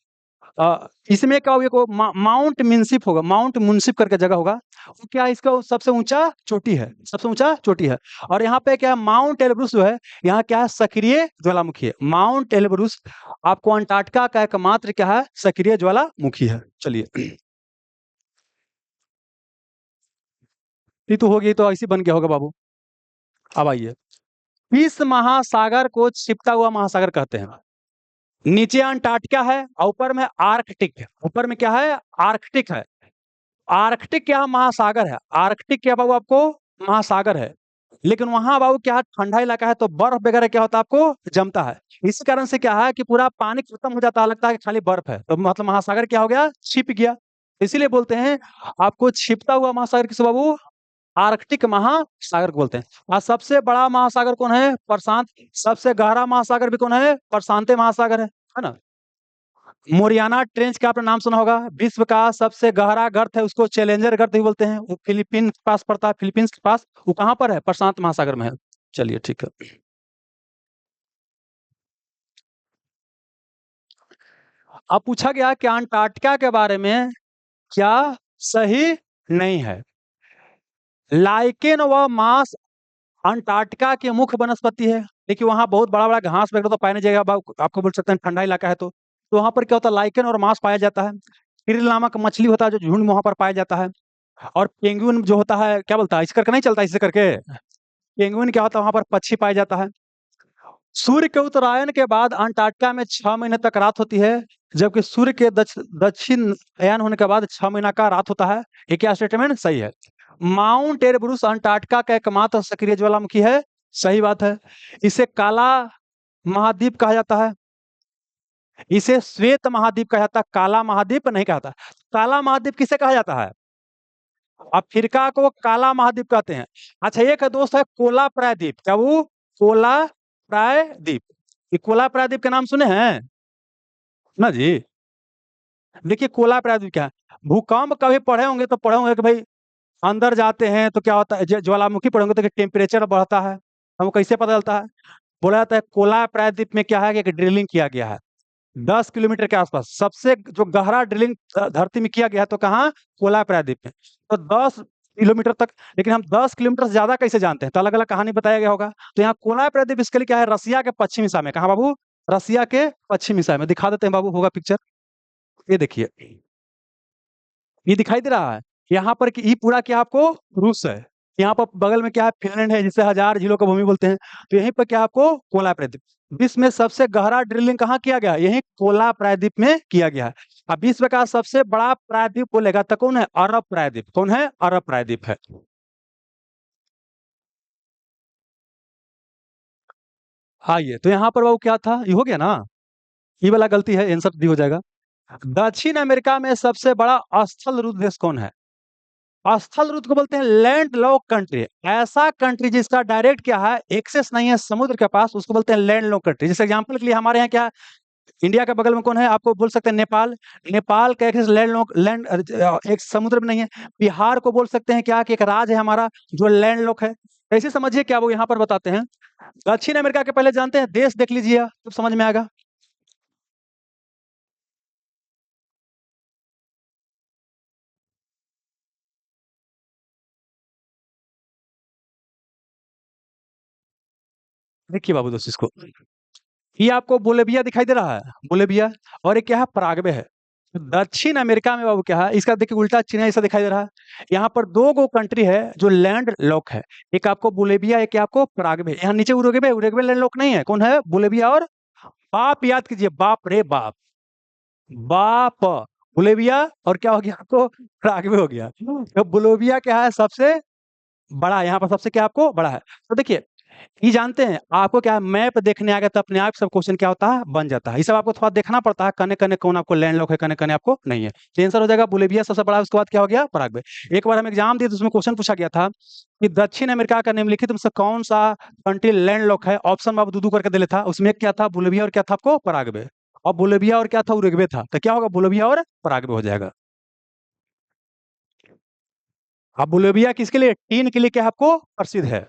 इसमें क्या होगा? माउंट मुनसिफ होगा, माउंट मुनसिफ करके जगह होगा। वो क्या है? इसका सबसे ऊंचा चोटी है, सबसे ऊंचा चोटी है। और यहाँ पे क्या है? माउंट एलब्रूस जो है, यहाँ क्या है? सक्रिय ज्वालामुखी है। माउंट एलब्रूस आपको अंटार्कटिका का एकमात्र क्या है? सक्रिय ज्वालामुखी है। चलिए, ये तो हो गई, तो ऐसी बन गया होगा बाबू। अब आइए, इस महासागर को छिपता हुआ महासागर कहते हैं। नीचे अंटार्कटिका है और ऊपर में आर्कटिक है। ऊपर में क्या है? आर्कटिक है। आर्कटिक क्या महासागर है? आर्कटिक क्या बाबू आपको? महासागर है। लेकिन वहां बाबू क्या है? ठंडा इलाका है, तो बर्फ वगैरह क्या होता है? आपको जमता है। इसी कारण से क्या है कि पूरा पानी खत्म हो जाता है, लगता है कि खाली बर्फ है, तो मतलब महासागर क्या हो गया? छिप गया। इसीलिए बोलते हैं आपको छिपता हुआ महासागर किस बाबू? आर्कटिक महासागर को बोलते हैं। और सबसे बड़ा महासागर कौन है? प्रशांत। सबसे गहरा महासागर भी कौन है? प्रशांत महासागर है ना। मोरियाना ट्रेंच का आपने नाम सुना होगा। विश्व का सबसे गहरा गर्त है, उसको चैलेंजर गर्त भी बोलते हैं। वो फिलीपींस के पास पड़ता है, फिलीपींस के पास। वो कहाँ पर है? प्रशांत महासागर में है। चलिए ठीक है। अब पूछा गया कि अंटार्कटिका के बारे में क्या सही नहीं है? लाइकेन व मांस अंटार्कटिका की मुख्य वनस्पति है। देखिए वहां बहुत बड़ा बड़ा घास वगैरह तो पाया नहीं जाएगा, आपको बोल सकते हैं ठंडा इलाका है तो वहां पर क्या होता है? लाइकेन और मांस पाया जाता है। krill नामक मछली होता है जो झुंड में वहां पर पाया जाता है। और पेंगुइन जो होता है, क्या बोलता है, इस करके नहीं चलता, इसे करके पेंगुइन क्या होता है? वहां पर पक्षी पाया जाता है। सूर्य के उत्तरायण के बाद अंटार्कटिका में 6 महीने तक रात होती है, जबकि सूर्य के दक्षिण अयन होने के बाद 6 महीना का रात होता है। ये क्या स्टेटमेंट सही है? माउंट एरब्रूस अंटार्कटिका का एकमात्र सक्रिय ज्वालामुखी है। सही बात है। इसे काला महाद्वीप कहा जाता है। इसे श्वेत महाद्वीप कहा जाता है, काला महाद्वीप नहीं कहता। काला महाद्वीप किसे कहा जाता है? अफ्रीका को काला महाद्वीप कहते हैं। अच्छा, एक है दोस्त है कोला प्रायद्वीप। क्या वो? कोला प्रायद्वीप। ये कोला प्रायद्वीप के नाम सुने हैं ना जी? देखिए कोला प्रायद्वीप क्या है। भूकंप कभी पढ़े होंगे तो पढ़े होंगे कि भाई अंदर जाते हैं तो क्या होता है, ज्वालामुखी पढ़ेंगे तो टेम्परेचर बढ़ता है। हमको कैसे पता चलता है? बोला जाता है कोला प्रायद्वीप में क्या है कि एक ड्रिलिंग किया गया है 10 किलोमीटर के आसपास। सबसे जो गहरा ड्रिलिंग धरती में किया गया है तो कहाँ? कोला प्रायद्वीप में। तो 10 किलोमीटर तक। लेकिन हम 10 किलोमीटर से ज्यादा कैसे जानते हैं? तो अलग अलग कहानी बताया गया होगा। तो यहाँ कोला प्रायद्वीप इसके लिए क्या है? रसिया के पश्चिमी हिस्सा में। कहाँ बाबू? रसिया के पश्चिमी हिस्सा में। दिखा देते हैं बाबू, होगा पिक्चर। ये देखिए, ये दिखाई दे रहा है यहाँ पर कि ये पूरा क्या आपको रूस है। यहाँ पर बगल में क्या है? फिनलैंड है, जिसे हजार झीलों का भूमि बोलते हैं। तो यहीं पर क्या आपको कोला प्रायद्वीप। विश्व में सबसे गहरा ड्रिलिंग कहाँ किया गया? यही कोला प्रायद्वीप में किया गया है। अब विश्व का सबसे बड़ा प्रायद्वीप बोलेगा तो कौन है? अरब प्रायद्वीप। कौन है? अरब प्रायद्वीप है। आइए, तो यहाँ पर वो क्या था? ये हो गया ना। ये वाला गलती है, आंसर डी हो जाएगा। दक्षिण अमेरिका में सबसे बड़ा स्थल रुद्ध देश कौन है? स्थल रुद्ध को बोलते हैं लैंड लॉक कंट्री। ऐसा कंट्री जिसका डायरेक्ट क्या है? एक्सेस नहीं है समुद्र के पास, उसको बोलते हैं लैंड लॉक कंट्री। जैसे एग्जांपल के लिए हमारे यहाँ क्या है? इंडिया के बगल में कौन है? आपको बोल सकते हैं नेपाल। नेपाल का एक्सेस लैंड लॉक, लैंड एक समुद्र में नहीं है। बिहार को बोल सकते हैं क्या कि एक राज्य है हमारा जो लैंड लॉक है। ऐसे समझिए क्या वो यहाँ पर बताते हैं। दक्षिण अमेरिका के पहले जानते हैं देश देख लीजिए, तो समझ में आएगा। देखिए बाबू दोस्त इसको, ये आपको बोलेविया दिखाई दे रहा है, बोलेविया। और ये क्या है? पराग्वे है। दक्षिण अमेरिका में बाबू क्या है? इसका देखिए उल्टा चिन्ह ऐसा दिखाई दे रहा है। यहाँ पर दो गो कंट्री है जो लैंड लॉक है। एक आपको बोलेविया, एक आपको पराग्वे। यहाँ नीचे उरुग्वे, उरुग्वे लैंड लॉक नहीं है। कौन है? बोलेविया और बाप याद कीजिए, बाप रे बाप, बाप। बोलेविया और क्या हो गया आपको? पराग्वे हो गया। तो बोलेविया क्या है? सबसे बड़ा। यहाँ पर सबसे क्या आपको बड़ा है। तो देखिए, ये जानते हैं आपको क्या है? मैप देखने आ गया तो अपने आप सब क्वेश्चन क्या होता है? बन जाता है। ये सब आपको थोड़ा देखना पड़ता है, कने कने कौन आपको लैंड लॉक है, कने कने आपको नहीं है। तो आंसर हो जाएगा बोलिविया सबसे बड़ा। उसके बाद क्या हो गया? पराग्वे। एक बार हम एग्जाम दिए तो उसमें क्वेश्चन पूछा गया था कि दक्षिण अमेरिका का निम्नलिखित में से कौन सा कंट्री लैंड लॉक है? ऑप्शन में आप दू करके दे लेता। उसमें क्या था? बोलिविया और क्या था आपको? पराग्वे। और बोलिविया और क्या था? उरुग्वे था। तो क्या होगा? बोलिविया और पराग्वे हो जाएगा। अब बोलिविया किसके लिए? टीन के लिए क्या आपको प्रसिद्ध है।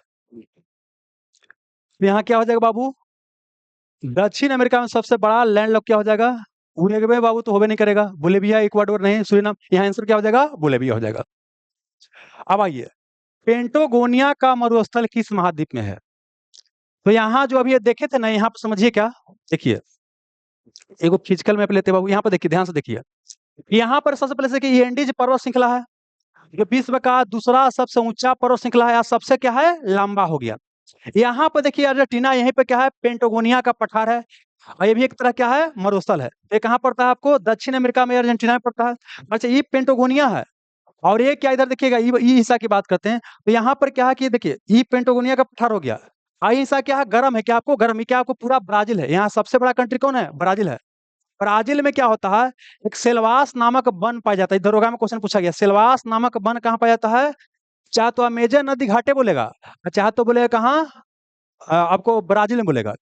तो यहाँ क्या हो जाएगा बाबू? दक्षिण अमेरिका में सबसे बड़ा लैंडलॉक क्या हो जाएगा? उरुग्वे बाबू तो होबे नहीं करेगा। बोलिविया, इक्वाडोर नहीं, सूरीनाम। यहाँ आंसर क्या हो जाएगा? बोलिविया हो जाएगा। अब आइए, पेंटोगोनिया का मरुस्थल किस महाद्वीप में है? तो यहाँ जो अभी ये देखे थे ना, यहाँ पर समझिए क्या। देखिए, एगो फिजिकल मैप लेते हैं बाबू। यहाँ पर देखिए, ध्यान से देखिए। यहाँ पर सबसे पहले से कि ये एंडीज पर्वत श्रृंखला है, जो विश्व का दूसरा सबसे ऊंचा पर्वत श्रृंखला है, या सबसे क्या है? लंबा हो गया। यहाँ पर देखिए अर्जेंटीना, यहीं पे क्या है? पेंटोगोनिया का पठार है। और ये भी एक तरह क्या है? मरुस्थल है। ये कहाँ पड़ता है आपको? दक्षिण अमेरिका में, अर्जेंटीना में पड़ता है। अच्छा, ये पेंटोगोनिया है। और ये क्या? इधर देखिएगा, ये हिस्सा की बात करते हैं तो यहाँ पर क्या है कि देखिए, ये पेंटोगोनिया का पठार हो गया। और ये हिस्सा क्या है? गर्म है। क्या आपको? गर्म। ये क्या आपको? पूरा ब्राजील है। यहाँ सबसे बड़ा कंट्री कौन है? ब्राजील है। ब्राजील में क्या होता है? एक सेल्वास नामक वन पाया जाता है। दरोगा में क्वेश्चन पूछा गया, सेल्वास नामक वन कहाँ पाया जाता है? चाहे तो अमेजन नदी घाटे बोलेगा, चाहे तो बोलेगा कहाँ, आपको ब्राजील में बोलेगा।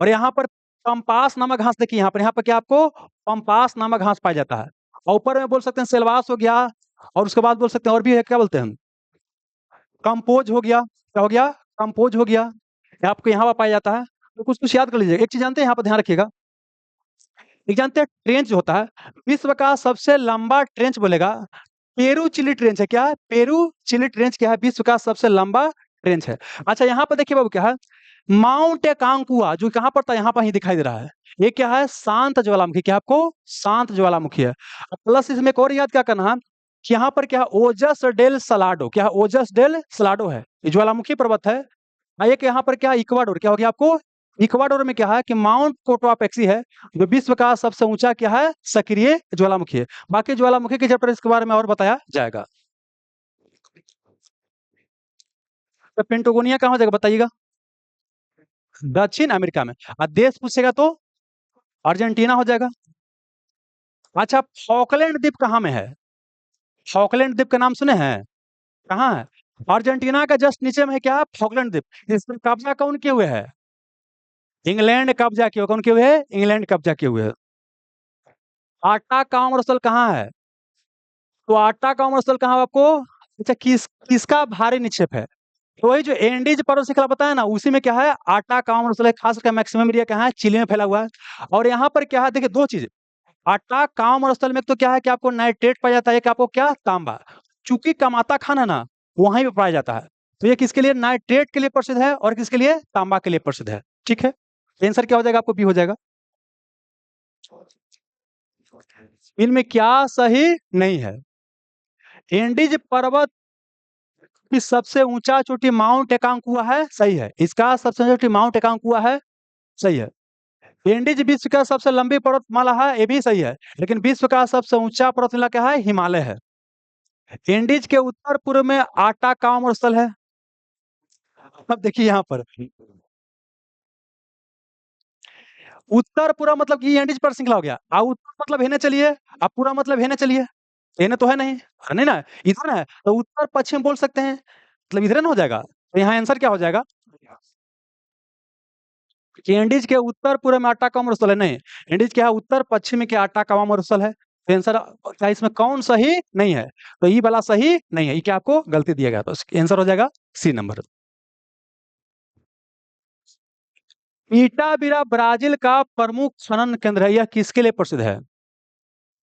और यहाँ पर पंपास नामक घास देखिए, यहाँ पर क्या आपको पंपास नामक घास पाया जाता है। और ऊपर में बोल सकते हैं सेलवास हो गया, और उसके बाद बोल सकते हैं और भी है, क्या बोलते हैं हम, कंपोज हो गया, क्या हो गया, कंपोज हो गया, ये आपको यहाँ पर पाया जाता है। तो कुछ कुछ याद कर लीजिए। एक चीज जानते हैं, यहाँ पर ध्यान रखिएगा, एक जानते हैं ट्रेंच जो होता है, विश्व का सबसे लंबा ट्रेंच बोलेगा पेरू चिली ट्रेंच है। क्या है? पेरू चिली ट्रेंच क्या है? विश्व का सबसे लंबा ट्रेंच है। अच्छा यहाँ पर देखिए बाबू, क्या है, माउंट एकांकुआ जो कहाँ पर था, यहाँ पर ही दिखाई दे रहा है। ये क्या है? शांत ज्वालामुखी। क्या आपको? शांत ज्वालामुखी है। प्लस इसमें एक और याद क्या करना है कि यहाँ पर क्या है, ओजस डेल सलाडो। क्या है? ओजस डेल सलाडो है, ये ज्वालामुखी पर्वत है। एक यहाँ पर क्या है, इक्वाडोर। क्या हो गया आपको? इक्वाडोर में क्या है कि माउंट कोटोपेक्सी है, जो विश्व का सबसे ऊंचा क्या है, सक्रिय ज्वालामुखी है। बाकी ज्वालामुखी के चैप्टर इसके बारे में और बताया जाएगा। तो पेंटागोनिया कहाँ हो जाएगा बताइएगा? दक्षिण अमेरिका में। और देश पूछेगा तो अर्जेंटीना हो जाएगा। अच्छा, फॉकलैंड द्वीप कहाँ में है? फॉकलैंड द्वीप का नाम सुने हैं? कहाँ है? अर्जेंटीना का जस्ट नीचे में है क्या, फॉकलैंड द्वीप। इस पर कब्जा कौन किए हुए है? इंग्लैंड कब्जा किए हुए। कौन किए हुए है? इंग्लैंड कब्जा किए हुए है। आटा का अमर स्थल कहाँ है? तो आटा का अमर स्थल कहाँ है आपको? अच्छा, किसका भारी निक्षेप है? तो वही जो एंडीज पर्वत श्रृंखला बताया ना, उसी में क्या है, आटा का अमर स्थल है। खास करके मैक्सिमम एरिया कहाँ है? चिली में फैला हुआ है। और यहाँ पर क्या है, देखिए दो चीज, आटा काम और स्थल में तो क्या है कि आपको नाइट्रेट पाया जाता है, एक आपको क्या, तांबा। चूंकि कमाता खाना ना वहीं पे पाया जाता है, तो ये किसके लिए, नाइट्रेट के लिए प्रसिद्ध है, और किसके लिए, तांबा के लिए प्रसिद्ध है। ठीक है, आंसर क्या हो जाएगा आपको? बी हो जाएगा। इनमें क्या सही नहीं है? एंडीज पर्वत की सबसे ऊंचा चोटी माउंट एकांकुआ है, सही है। इसका सबसे ऊंचा चोटी माउंट एकांकुआ है, सही है। एंडीज विश्व का सबसे लंबी पर्वतमाला है, ये भी सही है। लेकिन विश्व का सबसे ऊंचा पर्वतमाला क्या है? हिमालय है। इंडीज के उत्तर पूर्व में आटा काम स्थल है। अब देखिए यहाँ पर उत्तर पूरा मतलब कि इंडीज पर श्रृंखला हो गया, उत्तर मतलब हेने चलिए, अब पूरा मतलब हेने चलिए, हेने तो है नहीं, नहीं ना, इधर है तो उत्तर पश्चिम बोल सकते हैं, मतलब इधर ना हो जाएगा। तो यहाँ आंसर क्या हो जाएगा कि इंडीज के उत्तर पूर्व में आटा कम स्थल है, नहीं, इंडीज क्या है, उत्तर पश्चिम के आटा कम स्थल है। तो आंसर क्या इसमें कौन सही नहीं है? तो ये वाला सही नहीं है, ये क्या आपको गलती दिया गया, तो आंसर हो जाएगा सी नंबर। इटाबिरा ब्राजील का प्रमुख खनन केंद्र है, यह किसके लिए प्रसिद्ध है?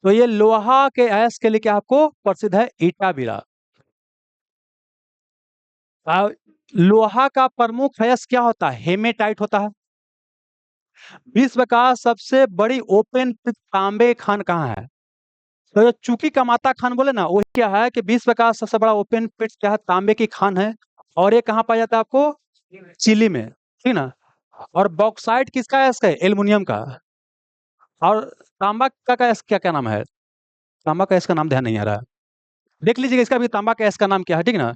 तो ये लोहा के अयस्क के लिए क्या आपको प्रसिद्ध है, इटाबिरा। आ, लोहा का प्रमुख अयस्क क्या होता है? हेमेटाइट होता है। विश्व का सबसे बड़ी ओपन पिट तांबे खान कहाँ है? तो जो चूकी कमाता खान बोले ना, वो क्या है कि विश्व का सबसे बड़ा ओपन पिट क्या है, तांबे की खान है। और ये कहाँ पाया जाता है आपको? चिली में, ठीक ना। और बॉक्साइट किसका अयस्क है? एल्युमिनियम का। और तांबा का अयस्क क्या क्या नाम है? तांबा का अयस्क का नाम ध्यान नहीं आ रहा है, देख लीजिएगा इसका भी, तांबा का अयस्क का नाम क्या है, ठीक ना।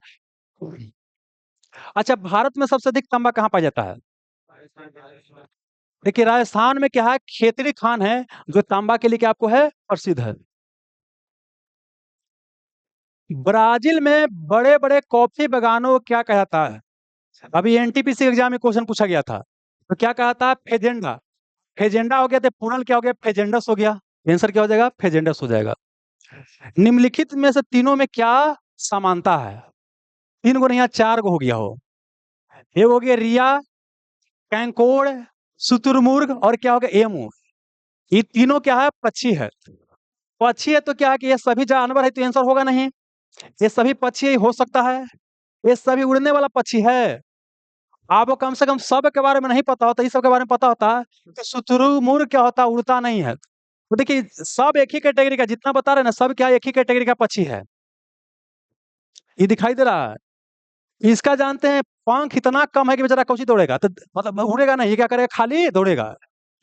अच्छा, भारत में सबसे अधिक तांबा कहाँ पाया जाता है? देखिए राजस्थान में क्या है, खेतरी खान है, जो तांबा के लिए क्या आपको है, प्रसिद्ध है। ब्राजील में बड़े बड़े कॉफी बागानों को क्या कहता है? अभी एनटीपीसी एग्जाम में क्वेश्चन पूछा गया था, तो क्या कहा था? फेजेंडा। फेजेंडा हो गया, तो पूरन क्या हो गया, फेजेंडस हो गया। आंसर क्या हो जाएगा? फेजेंडस हो जाएगा। निम्नलिखित में से तीनों में क्या समानता है? तीन गो नहीं, यहाँ चार गो हो गया हो। ये हो गया रिया, कैंकोड़, शुतुरमुर्ग, और क्या हो गया, एमू। ये तीनों क्या है, पक्षी है। पक्षी है तो क्या है कि ये सभी जानवर है, तो आंसर होगा नहीं। ये सभी पक्षी हो सकता है, ये सभी उड़ने वाला पक्षी है। आपको कम से कम सब के बारे में नहीं पता होता, इस सब के बारे में पता होता है कि शुतुरमुर्ग क्या होता है, उड़ता नहीं है। तो देखिए सब एक ही कैटेगरी का, जितना बता रहे हैं ना, सब क्या एक ही कैटेगरी का पक्षी है। ये दिखाई दे रहा है। इसका जानते हैं, पंख इतना कम है कि बेचारा कौची दौड़ेगा, तो मतलब उड़ेगा नहीं, ये क्या करेगा, खाली दौड़ेगा।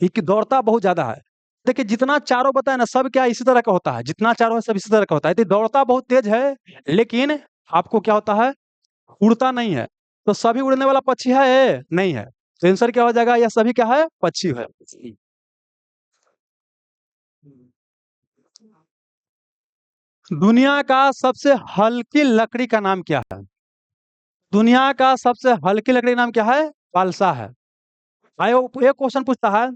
ये कि दौड़ता बहुत ज्यादा है। देखिए जितना चारों बताए ना, सब क्या इसी तरह का होता है, जितना चारों है सब इसी तरह का होता है। तो दौड़ता बहुत तेज है, लेकिन आपको क्या होता है, उड़ता नहीं है। तो सभी उड़ने वाला पक्षी है नहीं है, तो आंसर क्या हो जाएगा, यह सभी क्या है, पक्षी है। दुनिया का सबसे हल्की लकड़ी का नाम क्या है? दुनिया का सबसे हल्की लकड़ी का नाम क्या है? बालसा है। आयो एक क्वेश्चन पूछता है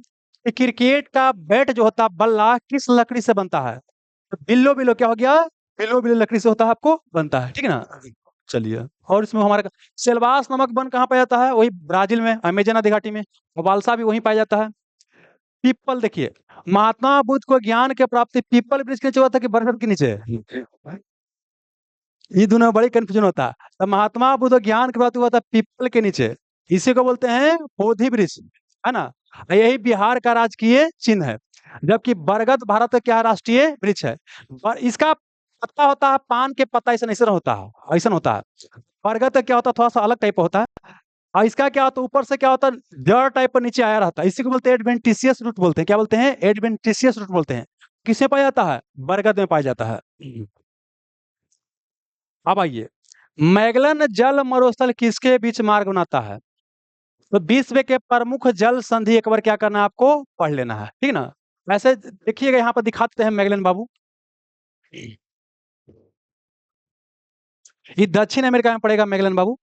कि क्रिकेट का बैट जो होता है बल्ला किस लकड़ी से बनता है? तो बिल्लो बिल्लो क्या हो गया? बिल्लो बिल्लो लकड़ी से होता है, आपको बनता है, ठीक है ना? चलिए, और इसमें हमारा सेल्वास नामक वन कहाँ पाया जाता है? वही ब्राजील में, अमेजन नदी घाटी में। और बालसा भी वहीं पाया जाता है। पीपल देखिए, महात्मा बुद्ध को ज्ञान की प्राप्ति पीपल वृक्ष के नीचे हुआ था कि बरगद के नीचे? ये दोनों में बड़ी कंफ्यूजन होता है। तो महात्मा बुद्ध को ज्ञान की प्राप्ति हुआ था पीपल के नीचे, इसी को बोलते हैं बोधि वृक्ष, है ना? यही बिहार का राजकीय चिन्ह है। जबकि बरगद भारत का क्या राष्ट्रीय वृक्ष है? और इसका पत्ता होता है पान के पत्ता, ऐसा होता है, ऐसा होता है। बरगद का क्या होता है, थोड़ा सा अलग टाइप होता है। और इसका क्या होता है, ऊपर से क्या होता है, जड़ टाइप पर नीचे आया रहता है। इसी को बोलते हैं एडवेंटिशियस रूट बोलते हैं। क्या बोलते हैं? एडवेंटिशियस रूट बोलते हैं। किसमें पाया जाता है? बरगद में पाया जाता है। अब आइए, मैगलन जल मरुस्थल किसके बीच मार्ग बनाता है? तो विश्व के प्रमुख जल संधि एक बार क्या करना है, आपको पढ़ लेना है, ठीक ना? वैसे देखिएगा, यहाँ पर दिखाते हैं मैगलन बाबू। ये दक्षिण अमेरिका में पड़ेगा मैगलन बाबू।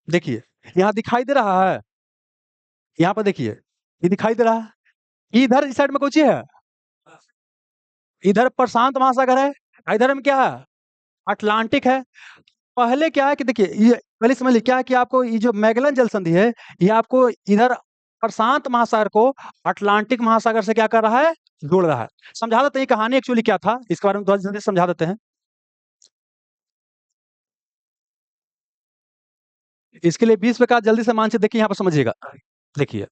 देखिए, यहाँ दिखाई दे रहा है, यहाँ पर देखिए, ये दिखाई दे रहा है। इधर इस साइड में कुछ है, इधर प्रशांत महासागर है, इधर में क्या है, अटलांटिक है। पहले क्या है कि देखिए, ये पहले समझ लीजिए क्या है कि आपको ये जो मैगलन जल संधि है, ये आपको इधर प्रशांत महासागर को अटलांटिक महासागर से क्या कर रहा है, जोड़ रहा है। समझा देते हैं ये कहानी एक्चुअली क्या था, इसके बारे में थोड़ा जल्दी समझा देते हैं। इसके लिए 20 प्रकार जल्दी से मानचित्र देखिए, यहाँ पर समझिएगा। देखिए,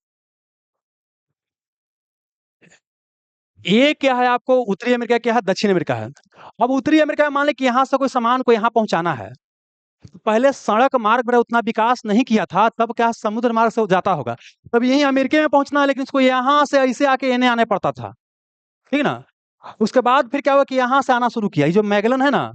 ये क्या है, आपको उत्तरी अमेरिका क्या है, दक्षिण अमेरिका है। अब उत्तरी अमेरिका में मान लें कि यहाँ से कोई सामान को यहाँ पहुंचाना है, तो पहले सड़क मार्ग मेरा उतना विकास नहीं किया था, तब क्या समुद्र मार्ग से जाता होगा। तब यही अमेरिका में पहुंचना है, लेकिन उसको यहाँ से ऐसे आके इन्हें आने पड़ता था, ठीक ना? उसके बाद फिर क्या हुआ कि यहाँ से आना शुरू किया, ये जो मैगलन है ना,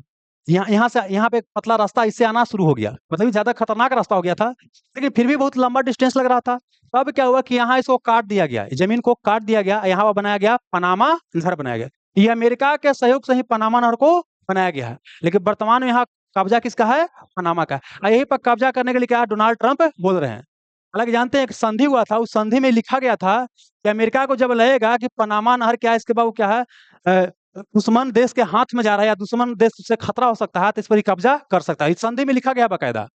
यहाँ यहाँ से यहाँ पे एक पतला रास्ता इससे आना शुरू हो गया। मतलब ये ज्यादा खतरनाक रास्ता हो गया था, लेकिन फिर भी बहुत लंबा डिस्टेंस लग रहा था। तब क्या हुआ कि यहाँ इसको काट दिया गया, जमीन को काट दिया गया, यहाँ पर बनाया गया पनामा नहर बनाया गया। ये अमेरिका के सहयोग से ही पनामा नहर को बनाया गया है। लेकिन वर्तमान में यहाँ कब्जा किसका है? पनामा का। और यही पर कब्जा करने के लिए क्या है, डोनाल्ड ट्रंप बोल रहे हैं। हालांकि जानते हैं एक संधि हुआ था, उस संधि में लिखा गया था कि अमेरिका को जब लगेगा कि पनामा नहर क्या है, इसके बाद वो क्या है, अ, दुश्मन देश के हाथ में जा रहा है या दुश्मन देश से खतरा हो सकता है, तो इस पर ही कब्जा कर सकता है। इस संधि में लिखा गया बकायदा,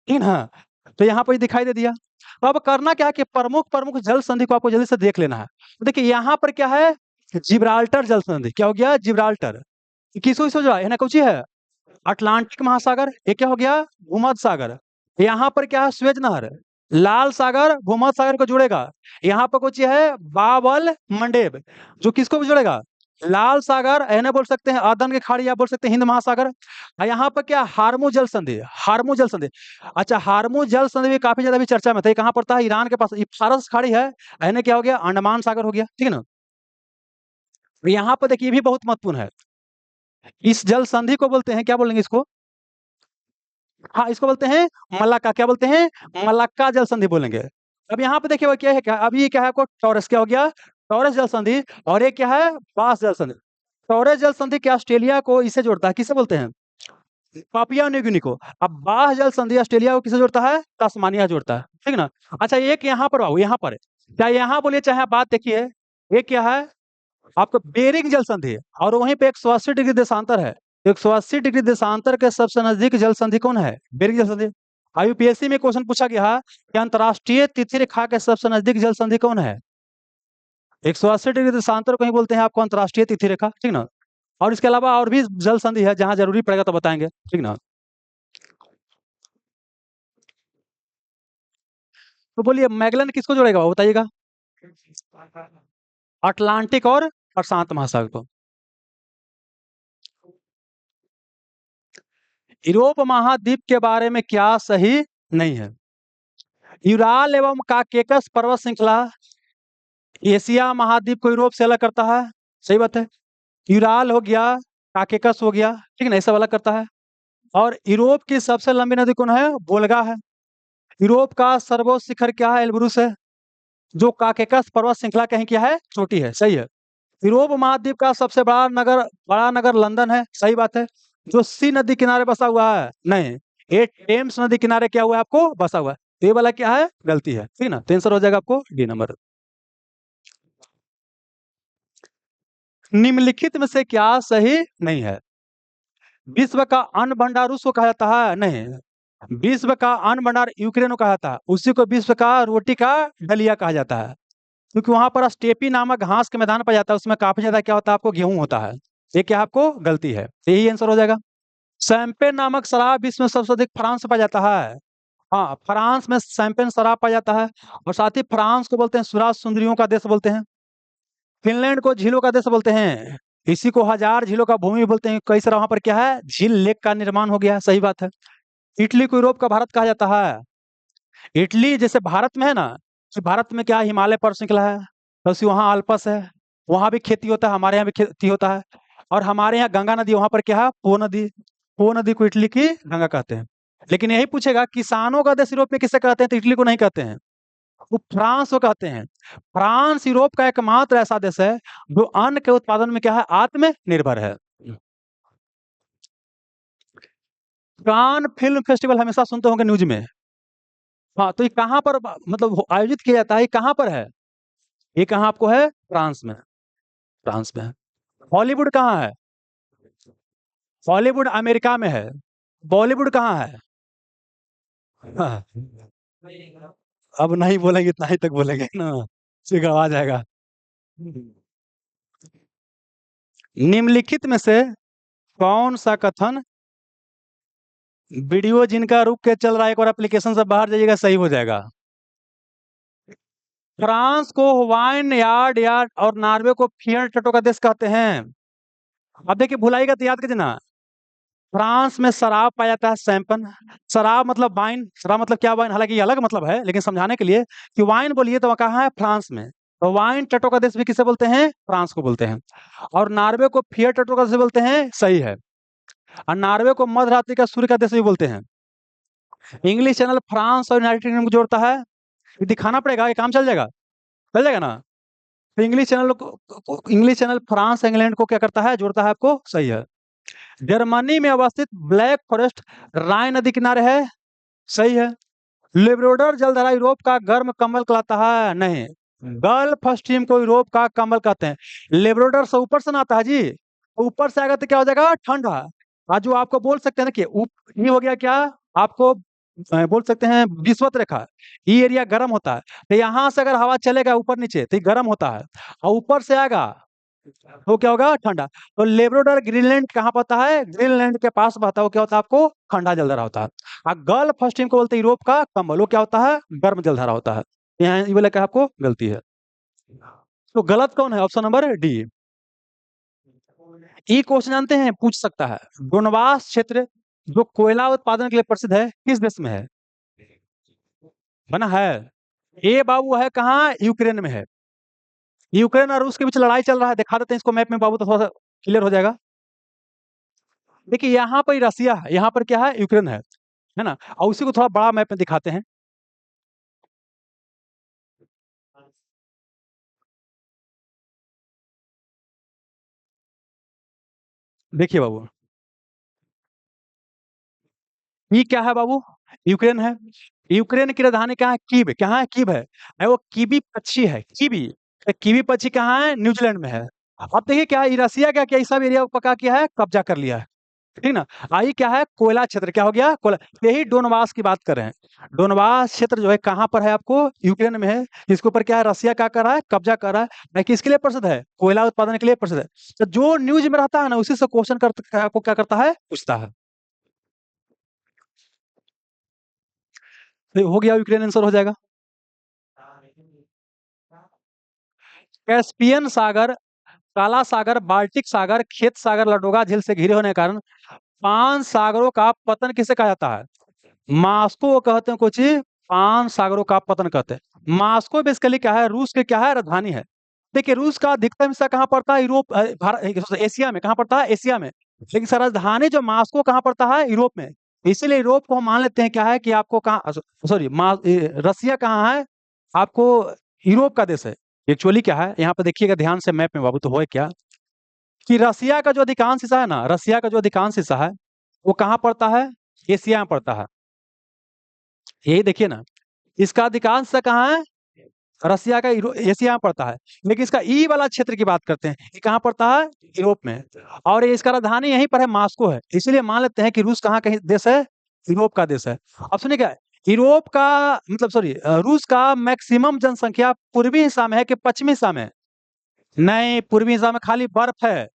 ठीक ना? तो यहाँ पर दिखाई दे दिया। तो अब करना क्या है कि प्रमुख प्रमुख जल संधि को आपको जल्दी से देख लेना है। तो देखिए, यहाँ पर क्या है, जिब्राल्टर जल संधि। क्या हो गया? जिब्राल्टर। किसो इसो जो है ना, कुछ है अटलांटिक महासागर, ये क्या हो गया, भूमध्य सागर। यहाँ पर क्या है, स्वेज नहर। लाल सागर भूमध्य सागर को जोड़ेगा। यहाँ पर कुछ है बाबल मंडेब, जो किसको भी जोड़ेगा, लाल सागर, ऐने बोल सकते हैं अदन की खाड़ी, या बोल सकते हैं हिंद महासागर। और यहाँ पर क्या, हार्मू जल संधि, हार्मू जल संधि। अच्छा, हार्मू जल संधि भी काफी ज्यादा भी चर्चा में था। ये कहाँ पड़ता है? ईरान के पास, ये फारस खाड़ी है। ऐने क्या हो गया, अंडमान सागर हो गया, ठीक है ना? यहाँ पर देखिए, ये भी बहुत महत्वपूर्ण है। इस जल संधि को बोलते हैं, क्या बोलेंगे इसको? हाँ, इसको बोलते हैं मलाक्का। क्या बोलते हैं? मलाक्का जल संधि बोलेंगे। अब यहाँ पे देखिए वो क्या है, क्या अभी ये क्या है, आपको टॉरस क्या हो गया, टॉरस जल संधि। और ये क्या है, बास जल संधि। टॉरस जल संधि क्या ऑस्ट्रेलिया को इससे जोड़ता है, किसे बोलते हैं, पापुआ न्यू गिनी को। अब बास जल संधि ऑस्ट्रेलिया को किसे जोड़ता है, तस्मानिया जोड़ता है, ठीक ना? अच्छा, एक यहाँ पर आओ, यहाँ पर है। क्या यहाँ बोलिए, चाहे आप बात देखिए, ये क्या है, आपको बेरिंग जल संधि है, और वहीं पे 180 डिग्री देशांतर है। 180 डिग्री देशांतर के सबसे नजदीक जल संधि कौन है? बेरिंग जल संधि। यूपीएससी में क्वेश्चन पूछा गया कि अंतरराष्ट्रीय तिथि रेखा के सबसे नजदीक जल संधि कौन है? 180 डिग्री देशांतर को ही बोलते हैं आपको अंतरराष्ट्रीय तिथि रेखा, ठीक ना? और इसके अलावा और भी जल संधि है, जहां जरूरी पड़ेगा तो बताएंगे, ठीक ना? तो बोलिए मैगलन किसको जोड़ेगा, वो बताइएगा। अटलांटिक और प्रशांत महासागर को। यूरोप महाद्वीप के बारे में क्या सही नहीं है? यूराल एवं काकेकस पर्वत श्रृंखला एशिया महाद्वीप को यूरोप से अलग करता है, सही बात है। यूराल हो गया, काकेकस हो गया, ठीक है ना, ये सब अलग करता है। और यूरोप की सबसे लंबी नदी कौन है? वोल्गा है। यूरोप का सर्वोच्च शिखर क्या है? एल्ब्रुस है। जो काकेकस पर्वत श्रृंखला कहीं क्या है, छोटी है, सही है। यूरोप महाद्वीप का सबसे बड़ा नगर लंदन है, सही बात है। जो सी नदी किनारे बसा हुआ है, नहीं, ये टेम्स नदी किनारे क्या हुआ है, आपको बसा हुआ है। तो ये वाला क्या है, गलती है, ठीक ना। तो आंसर हो जाएगा आपको डी नंबर। निम्नलिखित में से क्या सही नहीं है? विश्व का अन्न भंडार रूस को कहा जाता है, नहीं। विश्व का अन्न भंडार यूक्रेन को कहा जाता है, उसी को विश्व का रोटी का डलिया कहा जाता है, क्योंकि वहां पर स्टेपी नामक घास के मैदान पाया जाता है, उसमें काफी ज्यादा क्या होता है, आपको गेहूं होता है। ये क्या आपको गलती है, तो यही आंसर हो जाएगा। शैंपेन नामक शराब विश्व में सबसे अधिक फ्रांस में पाया जाता है। हाँ, फ्रांस में शैंपेन शराब पाया जाता है। और साथ ही फ्रांस को बोलते हैं सुराज सुंदरियों का देश बोलते हैं। फिनलैंड को झीलों का देश बोलते हैं। इसी को हजार झीलों का भूमि बोलते हैं, कई सारा वहां पर क्या है, झील लेक का निर्माण हो गया है, सही बात है। इटली को यूरोप का भारत कहा जाता है। इटली जैसे भारत में है ना, कि भारत में क्या हिमालय पर्वत श्रृंखला है, तो उसी वहाँ अल्पस है, वहां भी खेती होता है, हमारे यहाँ भी खेती होता है। और हमारे यहाँ गंगा नदी, वहां पर क्या है, पो नदी। पो नदी को इटली की गंगा कहते हैं। लेकिन यही पूछेगा किसानों का देश यूरोप में किसे कहते हैं, तो इटली को नहीं कहते हैं, वो फ्रांस को कहते हैं। फ्रांस यूरोप का एकमात्र ऐसा देश है जो अन्न के उत्पादन में क्या है, आत्मनिर्भर है। कान फिल्म फेस्टिवल हमेशा सुनते होंगे न्यूज में। हाँ, तो ये कहाँ पर मतलब आयोजित किया जाता है, ये कहाँ पर है? ये कहाँ आपको है, फ्रांस में। फ्रांस में है। हॉलीवुड कहाँ है? हॉलीवुड अमेरिका में है। बॉलीवुड कहाँ है? हाँ, अब नहीं बोलेंगे, इतना ही तक बोलेंगे ना, फिर आ जाएगा। निम्नलिखित में से कौन सा कथन, वीडियो जिनका रुक के चल रहा है, एक और एप्लीकेशन से बाहर जाइएगा, सही हो जाएगा। फ्रांस को वाइन यार्ड यार्ड और नॉर्वे को फियर टटो का देश कहते हैं। अब देखिए, भुलाइएगा तो याद कीजिए ना। फ्रांस में शराब पाया जाता है, सैंपन। शराब मतलब वाइन, शराब मतलब क्या, वाइन, हालांकि ये अलग मतलब है, लेकिन समझाने के लिए कि वाइन बोलिए तो कहाँ है, फ्रांस में। तो वाइन टटो का देश भी किसे बोलते हैं, फ्रांस को बोलते हैं। और नॉर्वे को फियर टटो का देश बोलते हैं, सही है। और नॉर्वे को मध्य रात्रि का सूर्य का देश भी बोलते हैं। इंग्लिश चैनल फ्रांस और यूनाइटेड किंगडम को जोड़ता है। ये दिखाना पड़ेगा, ये काम चल जाएगा ना। तो इंग्लिश चैनल फ्रांस इंग्लैंड को क्या करता है, जोड़ता है, आपको सही है। जर्मनी में अवस्थित ब्लैक फॉरेस्ट राइन नदी किनारे है, सही है। लिब्रोडर जलधारा यूरोप का गर्म कमल कहलाता है, नहीं। गल्फ स्ट्रीम को यूरोप का कमल कहते हैं। लिब्रोडर से ऊपर से ना आता है जी, ऊपर से आएगा तो क्या हो जाएगा, ठंडा। आज जो आपको बोल सकते हैं ना कि ये हो गया क्या, आपको बोल सकते हैं विषुवत रेखा, ये एरिया गर्म होता है। तो यहाँ से अगर हवा चलेगा ऊपर नीचे तो ये गर्म होता है, और ऊपर से आएगा तो क्या होगा, ठंडा। तो लेब्रोडर ग्रीनलैंड कहाँ पड़ता है, ग्रीनलैंड के पास बहता है, वो क्या होता है, आपको ठंडा जलधारा होता है। और गल्फ स्ट्रीम को बोलते हैं यूरोप का कम्बल, वो क्या होता है, गर्म जलधारा होता है। यहाँ ये बोला क्या, आपको गलती है। तो गलत कौन है, ऑप्शन नंबर डी। ये क्वेश्चन जानते हैं, पूछ सकता है। डोनबास क्षेत्र जो कोयला उत्पादन के लिए प्रसिद्ध है, किस देश में है? बना है। ये बाबू है कहाँ, यूक्रेन में है। यूक्रेन और रूस के बीच लड़ाई चल रहा है, दिखा देते हैं इसको मैप में बाबू, तो थोड़ा सा क्लियर हो जाएगा। देखिए यहाँ पर रसिया है, यहाँ पर क्या है, यूक्रेन है ना। और उसी को थोड़ा बड़ा मैप में दिखाते हैं। देखिए बाबू, ये क्या है बाबू, यूक्रेन है। यूक्रेन की राजधानी कहाँ है, कीव, कहाँ है, कीव है। वो कीवी पक्षी है, कीवी। कीवी पक्षी कहाँ है, न्यूजीलैंड में है। अब देखिए क्या है, ये रसिया क्या क्या, इस सब एरिया को पका किया है, कब्जा कर लिया है, ठीक ना। आई क्या है, कोयला क्षेत्र, क्या हो गया, कोयला। यही डोनबास की बात कर रहे हैं। डोनबास क्षेत्र जो है कहाँ पर है, आपको यूक्रेन में है। इसके ऊपर क्या है, रसिया क्या कर रहा है, कब्जा कर रहा है। नहीं, किसके लिए प्रसिद्ध है, कोयला उत्पादन के लिए प्रसिद्ध है। तो जो न्यूज में रहता है ना, उसी से क्वेश्चन करता, आपको क्या करता है, पूछता है। तो हो गया, यूक्रेन आंसर हो जाएगा। कैस्पियन सागर, काला सागर, बाल्टिक सागर, खेत सागर, लडोगा झील से घिरे होने के कारण पांच सागरों का पतन किसे कहा जाता है? मास्को को कहते हैं कुछ, पांच सागरों का पतन कहते हैं। मास्को बेसिकली क्या है, रूस के क्या है, राजधानी है। देखिए रूस का अधिकतम हिस्सा कहाँ पड़ता है, यूरोप भारत एशिया में, कहाँ पड़ता है, एशिया में। लेकिन सर राजधानी जो मास्को कहाँ पड़ता है, यूरोप में। इसीलिए यूरोप को हम मान लेते हैं क्या है, कि आपको कहाँ, सॉरी, रसिया कहाँ है, आपको यूरोप का देश है। एक्चुअली क्या है, यहाँ पे देखिएगा ध्यान से मैप में बाबू, तो है क्या कि रसिया का जो अधिकांश हिस्सा है ना, रसिया का जो अधिकांश हिस्सा है वो कहाँ पड़ता है? एशिया में पड़ता है। यही देखिए ना, इसका अधिकांश हिस्सा कहाँ है? रसिया का एशिया में पड़ता है। लेकिन इसका ई वाला क्षेत्र की बात करते हैं, ये कहाँ पड़ता है? यूरोप में। और ये इसका राजधानी यहीं पर है, मॉस्को है। इसलिए मान लेते हैं कि रूस कहाँ का देश है? यूरोप का देश है। अब सुनिए क्या है, यूरोप का मतलब सॉरी रूस का मैक्सिमम जनसंख्या पूर्वी हिस्सा में है कि पश्चिमी हिस्सा में है? नहीं, पूर्वी हिस्सा में खाली बर्फ है।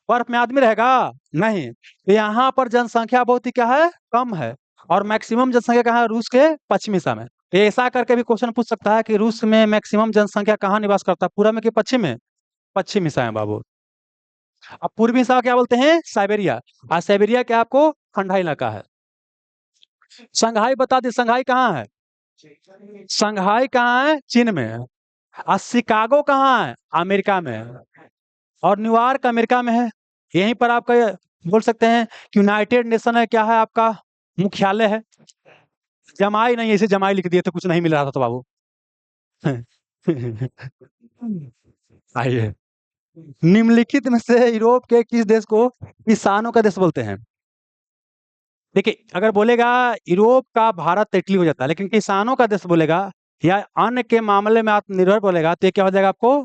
बर्फ में आदमी रहेगा? नहीं। यहाँ पर जनसंख्या बहुत ही क्या है? कम है। और मैक्सिमम जनसंख्या कहाँ है? रूस के पश्चिमी हिस्सा में। ये ऐसा करके भी क्वेश्चन पूछ सकता है कि रूस में मैक्सिमम जनसंख्या कहाँ निवास करता है, पूरा में कि पश्चिम में? पश्चिम हिस्सा में बाबू। अब पूर्वी हिस्सा क्या बोलते हैं? साइबेरिया। और साइबेरिया क्या आपको? ठंडा इलाका है। संघाई बता दी, संघाई कहाँ है? संघाई कहाँ है? चीन में है। और शिकागो कहाँ है? अमेरिका में है। और न्यूयॉर्क अमेरिका में है। यहीं पर आपका बोल सकते हैं कि यूनाइटेड नेशन है, क्या है आपका? मुख्यालय है। जमाई नहीं, इसे जमाई लिख दिए तो कुछ नहीं मिल रहा था तो बाबू। आइए, निम्नलिखित में से यूरोप के किस देश को किसानों का देश बोलते हैं? देखिए, अगर बोलेगा यूरोप का भारत तो इटली हो जाता है, लेकिन किसानों का देश बोलेगा या अन्न के मामले में आत्मनिर्भर बोलेगा तो ये क्या हो जाएगा आपको?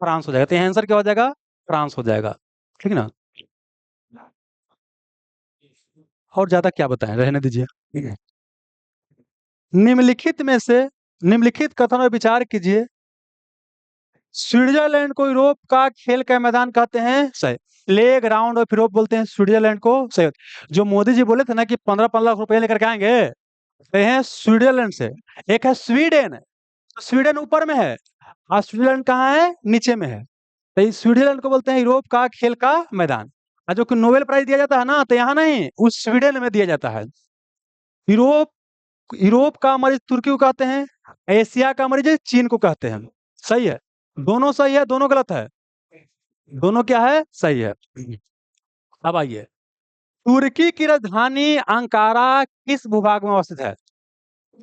फ्रांस हो जाएगा। तो ये आंसर क्या हो जाएगा? फ्रांस हो जाएगा। ठीक है ना? और ज्यादा क्या बताएं, रहने दीजिए। निम्नलिखित में से निम्नलिखित कथनों पर विचार कीजिए। स्विट्जरलैंड को यूरोप का खेल का मैदान कहते हैं, सही। प्ले ग्राउंड ऑफ यूरोप बोलते हैं स्विट्जरलैंड को, सही। जो मोदी जी बोले थे ना कि 15-15 लाख रुपए लेकर के आएंगे, तो ये हैं स्विट्जरलैंड से। एक है स्वीडन, तो स्वीडन ऊपर में है और स्विट्जरलैंड कहाँ है? नीचे में है। तो इस स्विट्जरलैंड को बोलते हैं यूरोप का खेल का मैदान। और जो कि नोबेल प्राइज दिया जाता है ना, तो यहाँ नहीं, उस स्वीडन में दिया जाता है। यूरोप यूरोप का मरीज तुर्की को कहते हैं, एशिया का मरीज चीन को कहते हैं। सही है। दोनों सही है, दोनों गलत है? दोनों क्या है? सही है। अब आइए, तुर्की की राजधानी अंकारा किस भूभाग में अवस्थित है?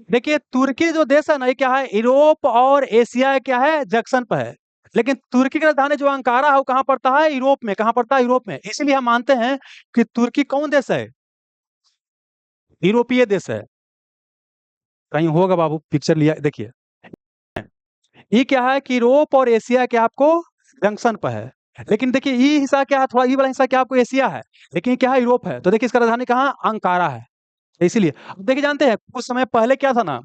देखिए, तुर्की जो देश है ना, ये क्या है? यूरोप और एशिया क्या है? जंक्शन पर है। लेकिन तुर्की की राजधानी जो अंकारा है वो कहाँ पड़ता है? यूरोप में। कहाँ पड़ता है? यूरोप में। इसीलिए हम मानते हैं कि तुर्की कौन देश है? यूरोपीय देश है। कहीं होगा बाबू, पिक्चर लिया देखिए। ये क्या है कि यूरोप और एशिया के आपको जंक्शन पर है। लेकिन देखिए, ये हिस्सा क्या है? थोड़ा ये वाला हिस्सा क्या आपको एशिया है, लेकिन ये क्या है? यूरोप है। तो देखिए, इसका राजधानी कहाँ? अंकारा है। तो इसीलिए अब देखिए, जानते हैं कुछ समय पहले क्या था ना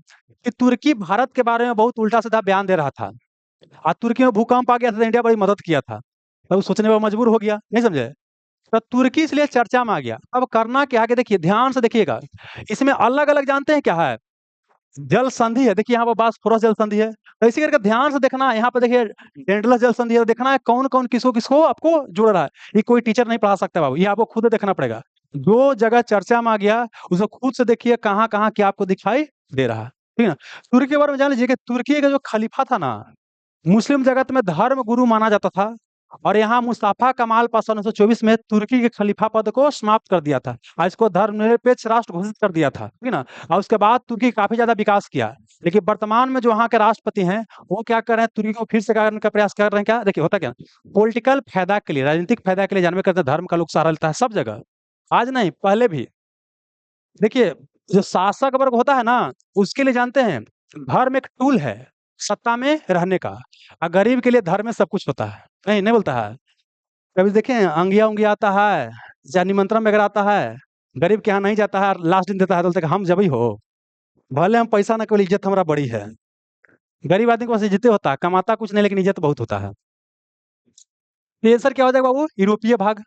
कि तुर्की भारत के बारे में बहुत उल्टा सीधा बयान दे रहा था। और तुर्की में भूकंप आ गया था तो इंडिया बड़ी मदद किया था। तब वो सोचने पर मजबूर हो गया, नहीं समझे? तो तुर्की इसलिए चर्चा में आ गया। अब करना क्या है कि देखिए, ध्यान से देखिएगा, इसमें अलग अलग जानते हैं क्या है? जल संधि है। देखिए, यहाँ पर बॉस्फोरस जल संधि है। तो इसी करके ध्यान से देखना, यहाँ पे देखिए डेंटलस जल संधि है। तो देखना है कौन कौन किसको किसको आपको जुड़ रहा है। ये कोई टीचर नहीं पढ़ा सकता बाबू, ये आपको खुद देखना पड़ेगा। जो जगह चर्चा में आ गया उसको खुद से देखिए कहाँ कहाँ क्या आपको दिखाई दे रहा है। ठीक है ना? तुर्की के बारे में जान लीजिए कि तुर्की का जो खलीफा था ना, मुस्लिम जगत में धर्म गुरु माना जाता था। और यहाँ मुस्तफा कमाल पाशा 1924 में तुर्की के खलीफा पद को समाप्त कर दिया था और इसको धर्मनिरपेक्ष राष्ट्र घोषित कर दिया था। ठीक है ना? और उसके बाद तुर्की काफी ज्यादा विकास किया। लेकिन वर्तमान में जो वहाँ के राष्ट्रपति हैं वो क्या कर रहे हैं? तुर्की को फिर से करने का प्रयास कर रहे हैं। क्या देखिए होता क्या, पॉलिटिकल फायदा के लिए, राजनीतिक फायदा के लिए जानवे करते हैं, धर्म का लोग सहारा लेता है सब जगह। आज नहीं, पहले भी। देखिए, जो शासक वर्ग होता है ना, उसके लिए जानते हैं धर्म एक टूल है सत्ता में रहने का। और गरीब के लिए धर्म में सब कुछ होता है। नहीं नहीं बोलता है? कभी देखें अंगिया उंगिया आता है या निमंत्रण वगैरह आता है, गरीब के यहाँ नहीं जाता है, लास्ट दिन देता है तो बोलते हैं कि हम जब ही हो, भले हम पैसा ना, केवल इज्जत हमारा बड़ी है। गरीब आदमी के पास इज्जत होता है, कमाता कुछ नहीं लेकिन इज्जत बहुत होता है। तो ये सर क्या हो जाएगा बाबू? यूरोपीय भाग।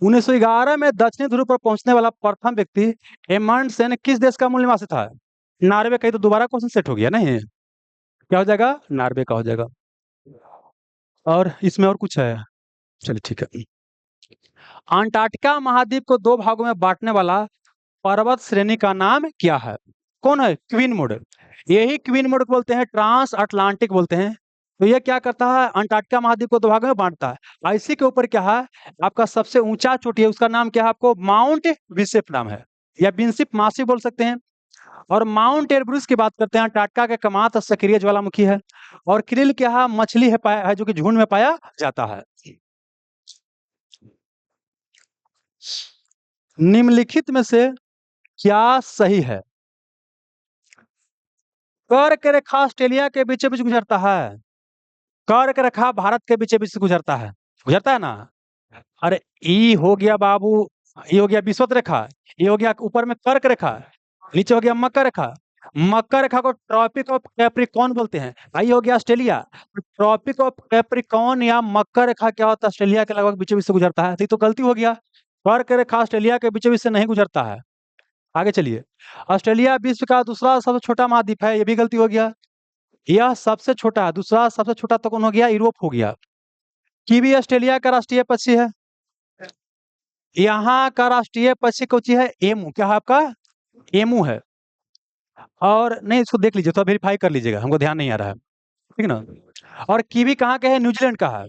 1911 में दक्षिणी ध्रुव पर पहुंचने वाला प्रथम व्यक्ति एमंडसेन किस देश का मूल निवासी था? नॉर्वे। कहीं तो दोबारा क्वेश्चन सेट हो गया नहीं? क्या हो जाएगा? नॉर्वे का हो जाएगा। और इसमें और कुछ है? चलिए ठीक है। अंटार्कटिका महाद्वीप को दो भागों में बांटने वाला पर्वत श्रेणी का नाम क्या है? कौन है? क्वीनमुड। यही क्वीनमुड को बोलते हैं, ट्रांस अटलांटिक बोलते हैं। तो ये क्या करता है? अंटार्कटिका महाद्वीप को दो भागों में बांटता है। और इसी के ऊपर क्या है? आपका सबसे ऊंचा चोटी है, उसका नाम क्या है? आपको माउंट विशिप नाम है, या विंसिप मासिप बोल सकते हैं। और माउंट एवरेस्ट की बात करते हैं, टाटका के कमात सक्रिय ज्वालामुखी है। और krill क्या है, मछली है, है जो कि झुंड में पाया जाता है। निम्नलिखित में से क्या सही है? कर्क रेखा ऑस्ट्रेलिया के बीचों बीच गुजरता है। कर्क रेखा भारत के बीचों बीच से गुजरता है ना। अरे ई हो गया बाबू, ये हो गया विषुवत रेखा, ये हो गया ऊपर में कर्क रेखा, नीचे हो गया मकर रेखा। मकर रेखा को ट्रॉपिक ऑफ कैप्रिकॉर्न बोलते हैं। भाई हो गया ऑस्ट्रेलिया, ट्रॉपिक ऑफ कैप्रिकॉर्न या मकर रेखा क्या होता है, ऑस्ट्रेलिया के लगभग बीचों बीच से गुजरता है, तो ये तो गलती हो गया। कर्क रेखा ऑस्ट्रेलिया के बीचों बीच से नहीं गुजरता है। आगे चलिए। ऑस्ट्रेलिया विश्व का दूसरा सबसे छोटा महाद्वीप है, ये भी गलती हो गया। यह सबसे छोटा है, दूसरा सबसे छोटा तो कौन हो गया, यूरोप हो गया। कीवी ऑस्ट्रेलिया का राष्ट्रीय पक्षी है। यहाँ का राष्ट्रीय पक्षी कौन सी है, एमू, क्या है आपका, एमू है। और नहीं, इसको देख लीजिए, तो वेरीफाई कर लीजिएगा, हमको ध्यान नहीं आ रहा है, ठीक है ना। और कीवी कहाँ के है, न्यूजीलैंड का है।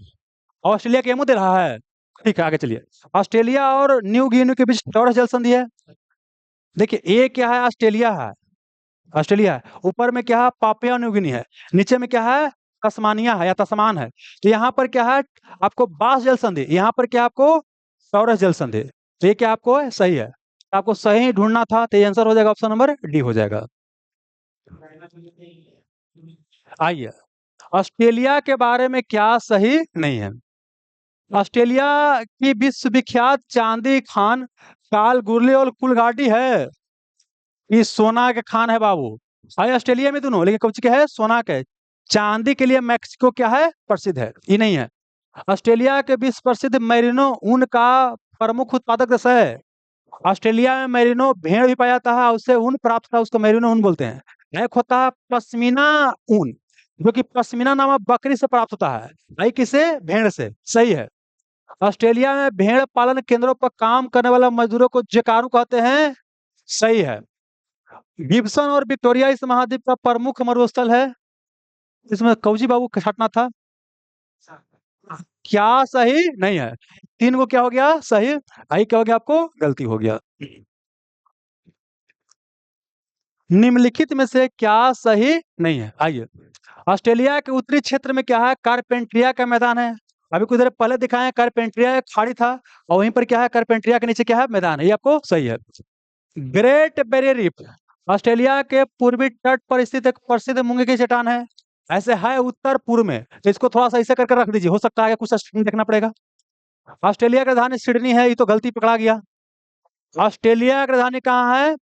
ऑस्ट्रेलिया के एमू दे रहा है। ठीक है, आगे चलिए। ऑस्ट्रेलिया और न्यू गिनी के बीच टॉरस जल संधि है। देखिए ए क्या है, ऑस्ट्रेलिया है, ऑस्ट्रेलिया है। ऊपर में क्या है, पापुआ न्यू गिनी है। नीचे में क्या है, तस्मानिया है या तस्मान है। तो यहाँ पर क्या है, आपको बास जल संधि, यहाँ पर क्या आपको टॉरस जल संधि। तो ये क्या आपको है, सही है। आपको सही ढूंढना था, तो ये आंसर हो जाएगा, ऑप्शन नंबर डी हो जाएगा। आइए, ऑस्ट्रेलिया के बारे में क्या सही नहीं है। ऑस्ट्रेलिया की विश्वविख्यात चांदी खान काल गुरली और कुलगाटी है। ये सोना के खान है बाबू। है ऑस्ट्रेलिया में दोनों, लेकिन कौन सी के है, सोना के। चांदी के लिए मैक्सिको क्या है, प्रसिद्ध है, ये नहीं है। ऑस्ट्रेलिया के विश्व प्रसिद्ध मेरिनो ऊन का प्रमुख उत्पादक देश है। ऑस्ट्रेलिया में मेरिनो भेड़ भी पाया जाता है, उससे ऊन प्राप्त होता है, उसको मेरिनो ऊन बोलते हैं। एक होता है पश्मीना ऊन, जो कि पश्मीना नामक बकरी से प्राप्त होता है। भाई किसे, भेड़ से, सही है। ऑस्ट्रेलिया में भेड़ पालन केंद्रों पर काम करने वाले मजदूरों को जेकारू कहते हैं, सही है। गिब्सन और विक्टोरिया इस महाद्वीप का प्रमुख मरुस्थल है। इसमें कौजी बाबू छाटना था। क्या सही नहीं है, तीन को क्या हो गया, सही। आई क्या हो गया, आपको गलती हो गया। निम्नलिखित में से क्या सही नहीं है, आइए। ऑस्ट्रेलिया के उत्तरी क्षेत्र में क्या है, कारपेंट्रिया का मैदान है। अभी कुछ देर पहले दिखाए, कारपेंट्रिया एक खाड़ी था, और वहीं पर क्या है, कारपेंट्रिया के नीचे क्या है, मैदान है, ये आपको सही है। ग्रेट बैरियर रीफ ऑस्ट्रेलिया के पूर्वी तट पर स्थित एक प्रसिद्ध मूंगे की चट्टान है। ऐसे है उत्तर पूर्व में, तो इसको थोड़ा सा ऐसे करके रख दीजिए, हो सकता है आगे कुछ देखना पड़ेगा। ऑस्ट्रेलिया की राजधानी सिडनी है, ये तो गलती पकड़ा गया। ऑस्ट्रेलिया की राजधानी कहाँ है,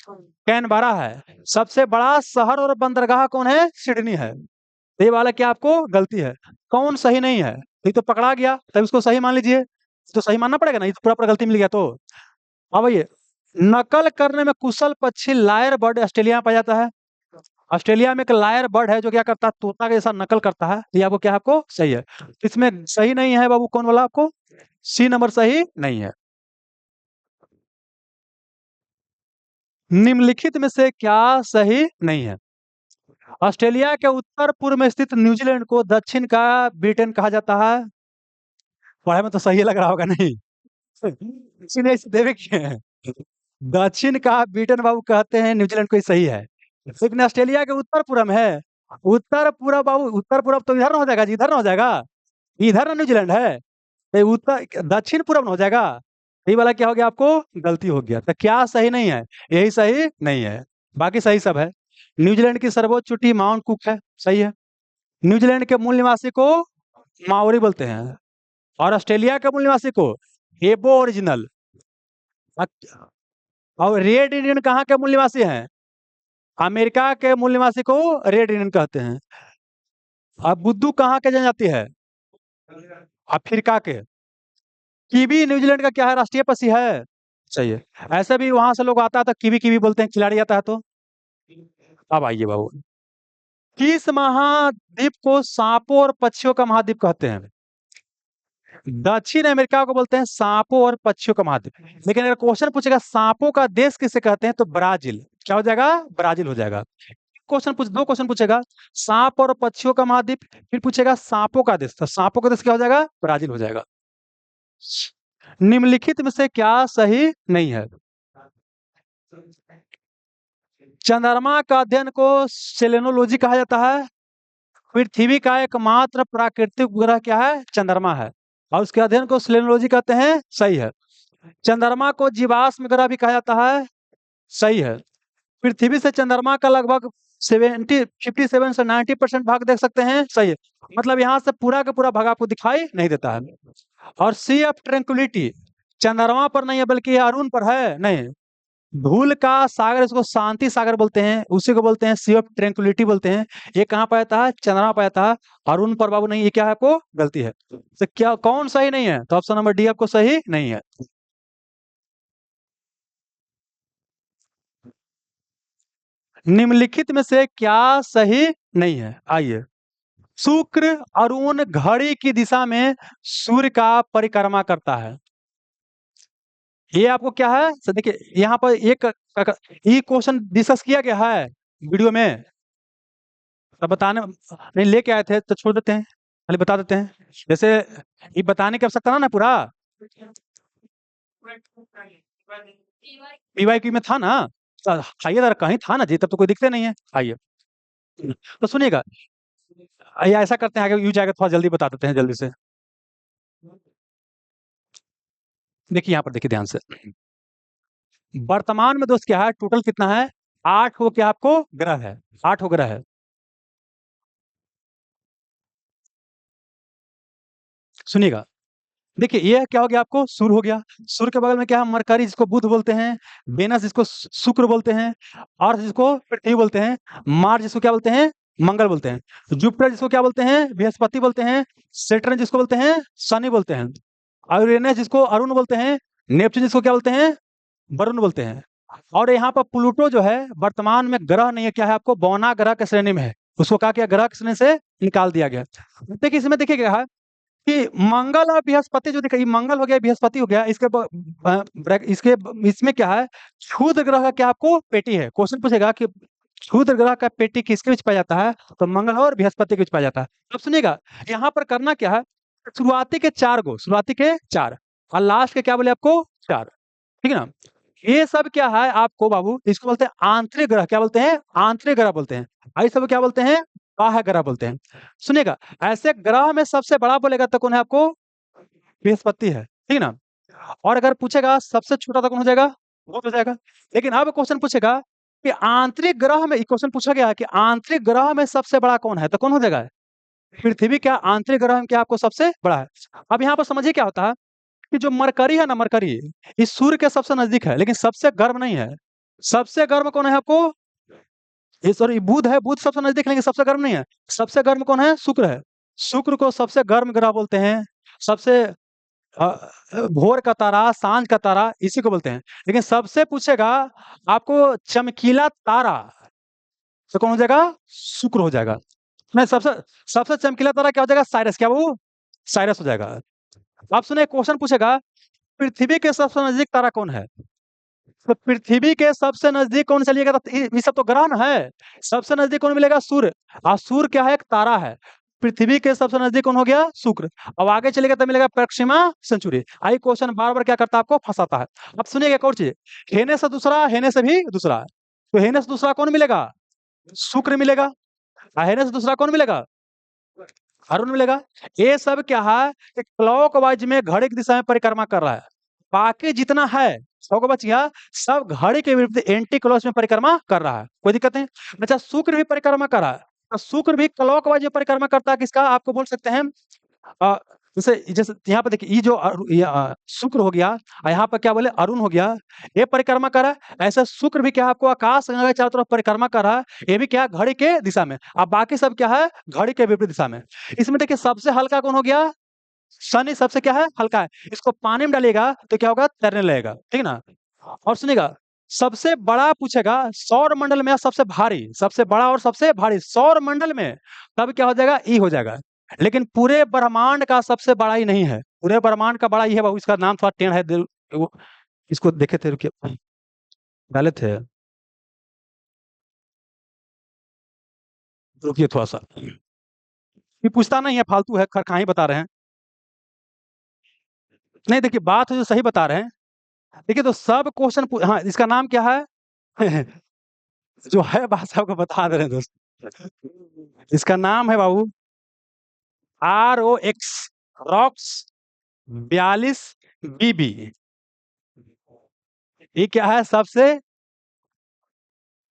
कैनबरा है। सबसे बड़ा शहर और बंदरगाह कौन है, सिडनी है। तो ये वाला क्या आपको गलती है, कौन सही नहीं है, ये तो पकड़ा गया, तब इसको सही मान लीजिए। तो सही मानना पड़ेगा ना, ये तो पूरा पूरा गलती मिल गया तो। अब ये नकल करने में कुशल पक्षी लायर बर्ड ऑस्ट्रेलिया में पाया जाता है। ऑस्ट्रेलिया में एक लायर बर्ड है जो क्या करता है, तोता के जैसा नकल करता है। ये आपको क्या है, आपको सही है। इसमें सही नहीं है बाबू, कौन वाला आपको, सी नंबर सही नहीं है। निम्नलिखित में से क्या सही नहीं है। ऑस्ट्रेलिया के उत्तर पूर्व में स्थित न्यूजीलैंड को दक्षिण का ब्रिटेन कहा जाता है। पढ़ाई में तो सही लग रहा होगा, नहीं इसीलिए इसे देवे किए हैं। दक्षिण का ब्रिटेन बाबू कहते हैं, न्यूजीलैंड को, ही सही है। लेकिन ऑस्ट्रेलिया के उत्तर पूर्व में है। उत्तर पूर्व बाबू, उत्तर पूर्व तो इधर ना हो जाएगा जी, इधर ना हो जाएगा, इधर ना न्यूजीलैंड है, तो उत्तर दक्षिण पूर्व ना हो जाएगा। ये वाला क्या हो गया, आपको गलती हो गया। तो क्या सही नहीं है, यही सही नहीं है, बाकी सही सब है। न्यूजीलैंड की सर्वोच्च चोटी माउंट कुक है, सही है। न्यूजीलैंड के मूल निवासी को माओरी बोलते हैं, और ऑस्ट्रेलिया के मूल निवासी को एबो ओरिजिनल। और रेड इंडियन कहाँ के मूल निवासी हैं, अमेरिका के मूल निवासी को रेड इंडियन कहते हैं। अब बुद्धू कहाँ के जनजाति है, अफ्रीका के। कीवी न्यूजीलैंड का क्या है, राष्ट्रीय पक्षी है, सही है। ऐसे भी वहां से लोग आता है तो कीवी कीवी बोलते हैं, खिलाड़ी आता है तो। अब आइए बाबू, किस महाद्वीप को सांपों और पक्षियों का महाद्वीप कहते हैं। दक्षिण अमेरिका को बोलते हैं सांपों और पक्षियों का महाद्वीप। लेकिन अगर क्वेश्चन पूछेगा सांपों का देश किसे कहते हैं, तो ब्राजील, क्या हो जाएगा, ब्राजील हो जाएगा। क्वेश्चन पूछ, दो क्वेश्चन पूछेगा, सांप और पक्षियों का महाद्वीप, फिर पूछेगा सांपों का देश, तो सांपों का देश क्या हो जाएगा, ब्राजील हो जाएगा। निम्नलिखित में से क्या सही नहीं है। चंद्रमा का अध्ययन को सेलेनोलॉजी कहा जाता है। पृथ्वी का एकमात्र प्राकृतिक उपग्रह क्या है? चंद्रमा है, और उसके अध्ययन को सेलेनोलॉजी कहते हैं। सही है। चंद्रमा को जीवाश्म ग्रह भी कहा जाता है। सही है। पृथ्वी से चंद्रमा का लगभग 57 से 90% भाग देख सकते हैं। सही है। मतलब यहाँ से पूरा का पूरा भाग आपको दिखाई नहीं देता है। और सी ऑफ ट्रैंक्विलिटी चंद्रमा पर नहीं है, बल्कि ये अरुण पर है। नहीं, भूल का सागर, इसको शांति सागर बोलते हैं, उसी को बोलते हैं सी ऑफ ट्रैंक्विलिटी बोलते हैं। ये कहाँ पाया था? चंद्रमा पाया था। अरुण पर बाबू नहीं, ये क्या है? आपको गलती है। तो क्या कौन सही नहीं है? तो ऑप्शन नंबर डी आपको सही नहीं है। निम्नलिखित में से क्या सही नहीं है? आइए। शुक्र अरुण घड़ी की दिशा में सूर्य का परिक्रमा करता है। ये आपको क्या है? सर देखिए, यहाँ पर एक ये क्वेश्चन डिस्कस किया गया है वीडियो में, तब बताने नहीं लेके आए थे तो छोड़ देते हैं, खाली बता देते हैं। जैसे ये बताने की आवश्यकता ना पूरा पीवाईक्यू में था ना, तो आइए जरा, कहीं था ना जी, तब तो कोई दिखते नहीं है। आइए तो सुनिएगा, आइए ऐसा करते हैं, आगे यूज आएगा थोड़ा जल्दी बता देते हैं जल्दी से। देखिए यहाँ पर देखिए ध्यान से, वर्तमान में दोस्त क्या है? टोटल कितना है? 8 हो क्या आपको ग्रह है, 8 हो ग्रह है। सुनिएगा, देखिए ये क्या हो गया? आपको सूर्य हो गया। सूर्य के बगल में क्या है? मरकरी, जिसको बुध बोलते हैं। वेनस, जिसको शुक्र बोलते हैं। अर्थ, जिसको पृथ्वी बोलते हैं। मार्स, जिसको क्या बोलते हैं? मंगल बोलते हैं। जुपिटर, जिसको क्या बोलते हैं? बृहस्पति बोलते हैं। सेटर्न, जिसको बोलते हैं? शनि बोलते हैं। और यूरेनस, जिसको अरुण बोलते हैं। नेपच्यून, जिसको क्या बोलते हैं? वरुण बोलते हैं। और यहाँ पर प्लूटो जो है वर्तमान में ग्रह नहीं है, क्या है? आपको बौना ग्रह के श्रेणी में है। उसको क्या किया? ग्रह की श्रेणी से निकाल दिया गया। देखिए इसमें देखिए क्या है कि मंगल और बृहस्पति जो देखिए, ये मंगल हो गया, बृहस्पति हो गया, इसके इसमें क्या है? क्षुद्र ग्रह का क्या आपको पेटी है? क्वेश्चन पूछेगा कि क्षुद्र ग्रह का पेटी किसके बीच पाया जाता है? तो मंगल और बृहस्पति के बीच पाया जाता है। अब सुनिएगा, यहाँ पर करना क्या है? शुरुआती के चार और लास्ट के क्या बोले आपको? चार। ठीक है ना? ये सब क्या है आपको बाबू? इसको बोलते हैं आंतरिक ग्रह। क्या बोलते हैं? आंतरिक ग्रह बोलते हैं। और ये सब क्या बोलते हैं? बाह्य ग्रह बोलते हैं। सुनिएगा, ऐसे ग्रह में सबसे बड़ा बोलेगा तो कौन है आपको? बृहस्पति है। ठीक है ना? और अगर पूछेगा सबसे छोटा तो कौन हो जाएगा? बुध हो जाएगा। लेकिन अब क्वेश्चन पूछेगा कि आंतरिक ग्रह में, क्वेश्चन पूछा गया है कि आंतरिक ग्रह में सबसे बड़ा कौन है, तो कौन हो जाएगा? पृथ्वी क्या आंतरिक ग्रह में क्या आपको सबसे बड़ा है? अब यहाँ पर समझिए क्या होता है कि जो मरकरी है ना, मरकरी इस सूर्य के सबसे नजदीक है, लेकिन सबसे गर्म नहीं है। सबसे गर्म कौन है आपको? ये सॉरी, बुध है। बुध सबसे नजदीक, लेकिन सबसे गर्म नहीं है। सबसे गर्म कौन है? शुक्र है। शुक्र को सबसे गर्म ग्रह बोलते हैं। सबसे भोर का तारा, सांझ का तारा, इसी को बोलते हैं। लेकिन सबसे पूछेगा आपको चमकीला तारा, तो कौन हो जाएगा? शुक्र हो जाएगा। नहीं, सबसे सबसे चमकीला तारा क्या हो जाएगा? साइरस। क्या वो? साइरस हो जाएगा। आप सुने, क्वेश्चन पूछेगा पृथ्वी के सबसे नजदीक तारा कौन है? तो पृथ्वी के सबसे नजदीक कौन चलिएगा? तो ये सब तो ग्रह न है। सबसे नजदीक कौन मिलेगा? सूर्य। और सूर्य क्या है? एक तारा है। पृथ्वी के सबसे नजदीक कौन हो गया? शुक्र। अब आगे चलेगा तो मिलेगा प्रक्षिमा सेंचुरी। आई क्वेश्चन बार बार क्या करता है? आपको फंसाता है। अब सुनिएगा एक और चीज, हेने से दूसरा, हेने से भी दूसरा। तो हेने से दूसरा कौन मिलेगा? शुक्र मिलेगा। और हेने से दूसरा कौन मिलेगा? अरुण मिलेगा। ये सब क्या है कि क्लॉकवाइज में घड़ी की दिशा में परिक्रमा कर रहा है। बाकी जितना है सौ को बच गया, सब घड़ी के विरुद्ध एंटी क्लॉक में परिक्रमा कर रहा है। कोई दिक्कत नहीं। अच्छा, शुक्र भी परिक्रमा कर रहा है, तो शुक्र भी क्लॉकवाइज में परिक्रमा करता है। किसका? आपको बोल सकते हैं अ, जैसे जैसे यहाँ पर देखिए, ये जो शुक्र हो गया, और यहाँ पर क्या बोले? अरुण हो गया, ये परिक्रमा कर रहा है। ऐसा शुक्र भी क्या आपको आकाश गंगा के चारों तरफ परिक्रमा कर रहा है। ये भी क्या? घड़ी के दिशा में। अब बाकी सब क्या है? घड़ी के विपरीत दिशा में। इसमें देखिए सबसे हल्का कौन हो गया? शनि सबसे क्या है? हल्का है। इसको पानी में डालिएगा तो क्या होगा? तैरने लगेगा। ठीक है ना? और सुनिएगा, सबसे बड़ा पूछेगा सौर मंडल में, सबसे भारी, सबसे बड़ा और सबसे भारी सौर मंडल में, तब क्या हो जाएगा? ई हो जाएगा। लेकिन पूरे ब्रह्मांड का सबसे बड़ा ही नहीं है। पूरे ब्रह्मांड का बड़ा ही है बाबू। इसका नाम थोड़ा टेढ़ है वो, इसको देखे थे, रुकिए, डाले थे, रुकिए थोड़ा सा। ये पूछता नहीं है, फालतू है, खरखा ही बता रहे हैं। नहीं देखिए, बात जो सही बता रहे हैं। देखिए तो सब क्वेश्चन, हाँ, इसका नाम क्या है? जो है भाषा को बता दे रहे हैं दोस्त। इसका नाम है बाबू ROX, रॉक्स 42 BB। ये क्या है? सबसे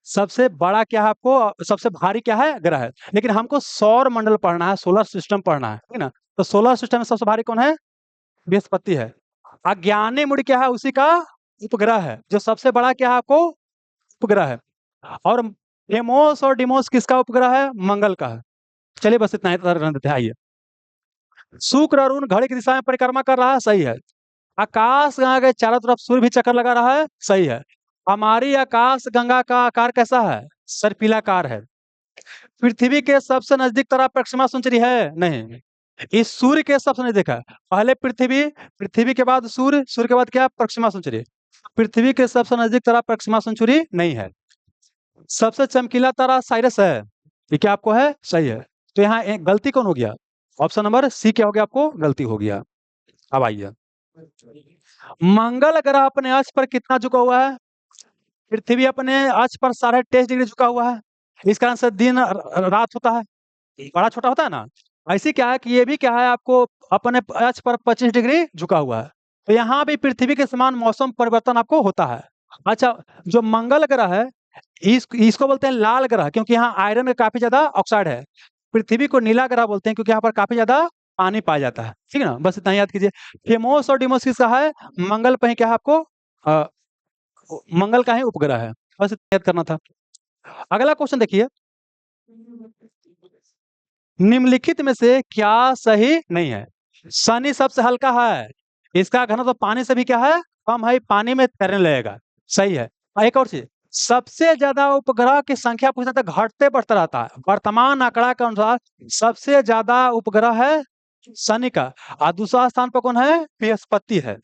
सबसे बड़ा क्या है आपको, सबसे भारी क्या है? ग्रह है। लेकिन हमको सौर मंडल पढ़ना है, सोलर सिस्टम पढ़ना है, ठीक है ना? तो सोलर सिस्टम में सबसे भारी कौन है? बृहस्पति है। आज्ञानेमुड़ क्या है? उसी का उपग्रह है। जो सबसे बड़ा क्या है आपको? उपग्रह है। और डेमोस और डिमोस किसका उपग्रह है? मंगल का है। चलिए बस इतना ही रहने देते हैं, आइए। शुक्र अरुण घड़ी की दिशा में परिक्रमा कर रहा है, सही है। आकाश गंगा के चारों तरफ सूर्य भी चक्कर लगा रहा है, सही है। हमारी आकाश गंगा का आकार कैसा है? सर्पिलाकार है। पृथ्वी के सबसे नजदीक तारा प्रक्षमा सुनचरी है? नहीं। इस सूर्य के सबसे नजदीक है। पहले पृथ्वी, पृथ्वी के बाद सूर्य, सूर्य के बाद क्या? प्रक्षमा सुनचरी। पृथ्वी के सबसे नजदीक तारा प्रक्षमा सुनचरी नहीं है। सबसे चमकीला तारा साइरस है। ये क्या आपको है? सही है। तो यहाँ एक गलती कौन हो गया? ऑप्शन नंबर सी क्या हो गया? आपको गलती हो गया। अब आइए, मंगल ग्रह अपने अक्ष पर कितना झुका हुआ है? पृथ्वी अपने अक्ष पर 23.5 डिग्री झुका हुआ है। इस कारण से दिन रात होता है, बड़ा छोटा होता है ना। ऐसे क्या है कि ये भी क्या है आपको, अपने अक्ष पर 25 डिग्री झुका हुआ है। तो यहाँ भी पृथ्वी के समान मौसम परिवर्तन आपको होता है। अच्छा, जो मंगल ग्रह है, इसको बोलते हैं लाल ग्रह, क्योंकि यहाँ आयरन में काफी ज्यादा ऑक्साइड है। पृथ्वी को नीला ग्रह बोलते हैं, क्योंकि यहाँ पर काफी ज्यादा पानी पाया जाता है, ठीक है ना? बस इतना ही याद कीजिए। फेमोस और डिमोस किसका है? मंगल पे ही क्या है आपको, अ, मंगल का ही उपग्रह है। बस इतना याद करना था। अगला क्वेश्चन देखिए, निम्नलिखित में से क्या सही नहीं है? शनि सबसे हल्का है, इसका घनत्व तो पानी से भी क्या है? कम है, पानी में तैरने लगेगा, सही है। और एक और चीज, सबसे ज्यादा उपग्रह की संख्या पूछा था, घटते बढ़ता रहता है। वर्तमान आंकड़ा के अनुसार सबसे ज्यादा उपग्रह है शनि का, और दूसरा स्थान पर कौन है? बृहस्पति है।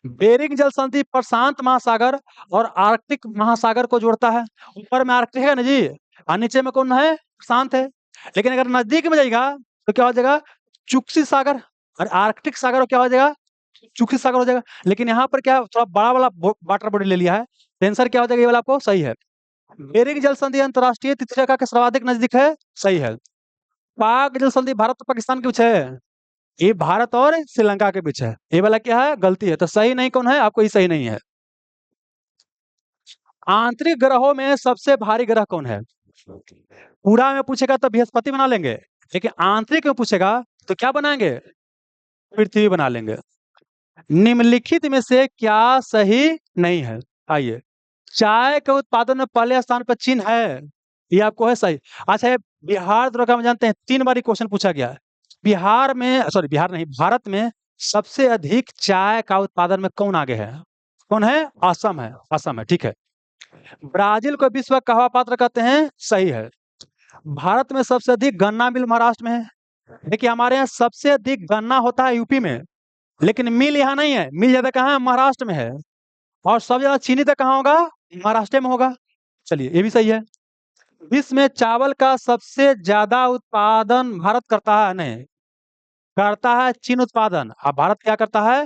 बेरिंग जल संधि प्रशांत महासागर और आर्कटिक महासागर को जोड़ता है। ऊपर में आर्कटिक है ना जी, और नीचे में कौन है? प्रशांत है। लेकिन अगर नजदीक में जाएगा तो क्या हो जाएगा? चुक्सी सागर। और आर्कटिक सागर क्या हो जाएगा? चुक्सी सागर हो जाएगा। लेकिन यहाँ पर क्या थोड़ा बड़ा वाला वाटर बॉडी ले लिया है, तो आंसर क्या हो जाएगा? ये वाला आपको सही है। बेरिंग जल संधि अंतरराष्ट्रीय तिथि रेखा के सर्वाधिक नजदीक है, सही है। पाक जल संधि भारत और पाकिस्तान के बीच है, ये भारत और श्रीलंका के बीच है। ये वाला क्या है? गलती है। तो सही नहीं कौन है आपको? ये सही नहीं है। आंतरिक ग्रहों में सबसे भारी ग्रह कौन है? पूरा में पूछेगा तो बृहस्पति बना लेंगे, लेकिन आंतरिक में पूछेगा तो क्या बनाएंगे? पृथ्वी बना लेंगे। निम्नलिखित में से क्या सही नहीं है? आइए, चाय के उत्पादन में पहले स्थान पर चीन है, ये आपको है सही। अच्छा, ये बिहार द्वारा हम जानते हैं 3 बार क्वेश्चन पूछा गया है। बिहार में, सॉरी बिहार नहीं, भारत में सबसे अधिक चाय का उत्पादन में कौन आगे है? कौन है? असम है, असम है, ठीक है। ब्राजील को विश्व का कहवा पात्र कहते हैं, सही है। भारत में सबसे अधिक गन्ना मिल महाराष्ट्र में है। देखिए, हमारे यहाँ सबसे अधिक गन्ना होता है यूपी में, लेकिन मिल यहाँ नहीं है। मिल ज्यादा कहाँ है? महाराष्ट्र में है। और सबसे ज्यादा चीनी तक कहाँ होगा? महाराष्ट्र में होगा। चलिए, ये भी सही है। विश्व में चावल का सबसे ज्यादा उत्पादन भारत करता है? नहीं, करता है चीन उत्पादन। अब भारत क्या करता है?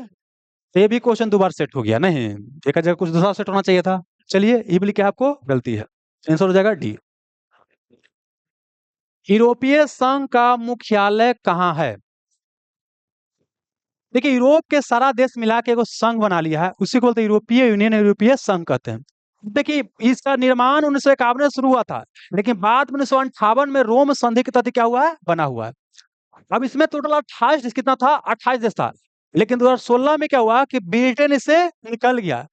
ये भी क्वेश्चन 2 बार सेट हो गया। नहीं, एक जगह कुछ दूसरा सेट होना चाहिए था। चलिए, ये भी क्या आपको गलती है। आंसर हो जाएगा डी। यूरोपीय संघ का मुख्यालय कहाँ है? देखिए, यूरोप के सारा देश मिला के एगो संघ बना लिया है, उसी को बोलते हैं यूरोपीय यूनियन, यूरोपीय संघ कहते हैं। देखिए, इसका निर्माण 1951 में शुरू हुआ था, लेकिन बाद में 1958 में रोम संधि के तहत क्या हुआ है? बना हुआ है। अब इसमें टोटल 28 देश, कितना था? 28 देश था। लेकिन 2016 में क्या हुआ कि ब्रिटेन इससे निकल गया।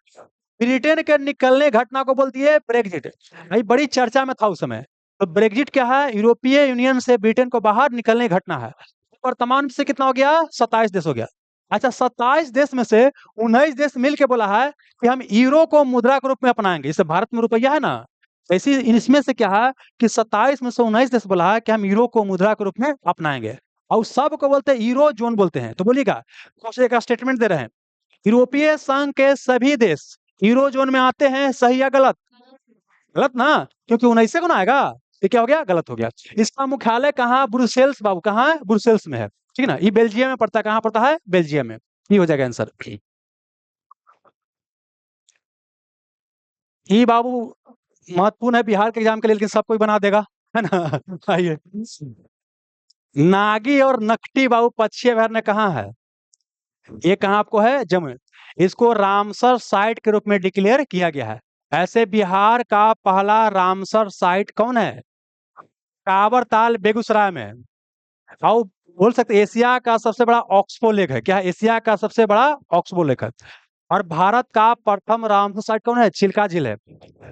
ब्रिटेन के निकलने घटना को बोलती है ब्रेग्जिट। भाई, बड़ी चर्चा में था उस समय। तो ब्रेग्जिट क्या है? यूरोपीय यूनियन से ब्रिटेन को बाहर निकलने की घटना है। वर्तमान से कितना हो गया? 27 देश हो गया। अच्छा, 27 देश में से 19 देश मिल के बोला है कि हम यूरो को मुद्रा के रूप में अपनाएंगे। जैसे भारत में रुपया है ना, ऐसी इसमें से क्या है कि 27 में से 19 देश बोला है कि हम यूरो को मुद्रा के रूप में अपनाएंगे। और सब को बोलते हैं यूरो जोन बोलते हैं। तो बोलिएगा, कौन एक स्टेटमेंट दे रहे हैं, यूरोपीय संघ के सभी देश यूरो जोन में आते हैं, सही या गलत? गलत ना, क्योंकि 19 से कौन आएगा? ये क्या हो गया? गलत हो गया। इसका मुख्यालय कहाँ? ब्रुसेल्स बाबू, कहाँ है? ब्रुसेल्स में है, ठीक है ना। ये बेल्जियम में पड़ता है। कहाँ पड़ता है? बेल्जियम में। ये हो जाएगा आंसर। ये बाबू महत्वपूर्ण है बिहार के एग्जाम के लिए, लेकिन सब कोई बना देगा, है ना। आइए, नागी और नकटी बाबू पक्षी अभयारण्य कहाँ है? ये कहाँ आपको है? जम्मू। इसको रामसर साइट के रूप में डिक्लेयर किया गया है। ऐसे बिहार का पहला रामसर साइट कौन है? काबर ताल बेगूसराय में है। और बोल सकते एशिया का सबसे बड़ा ऑक्सबो लेक है। क्या है? एशिया का सबसे बड़ा ऑक्सबो लेक है। और भारत का प्रथम रामसर साइट कौन है? चिल्का झील है।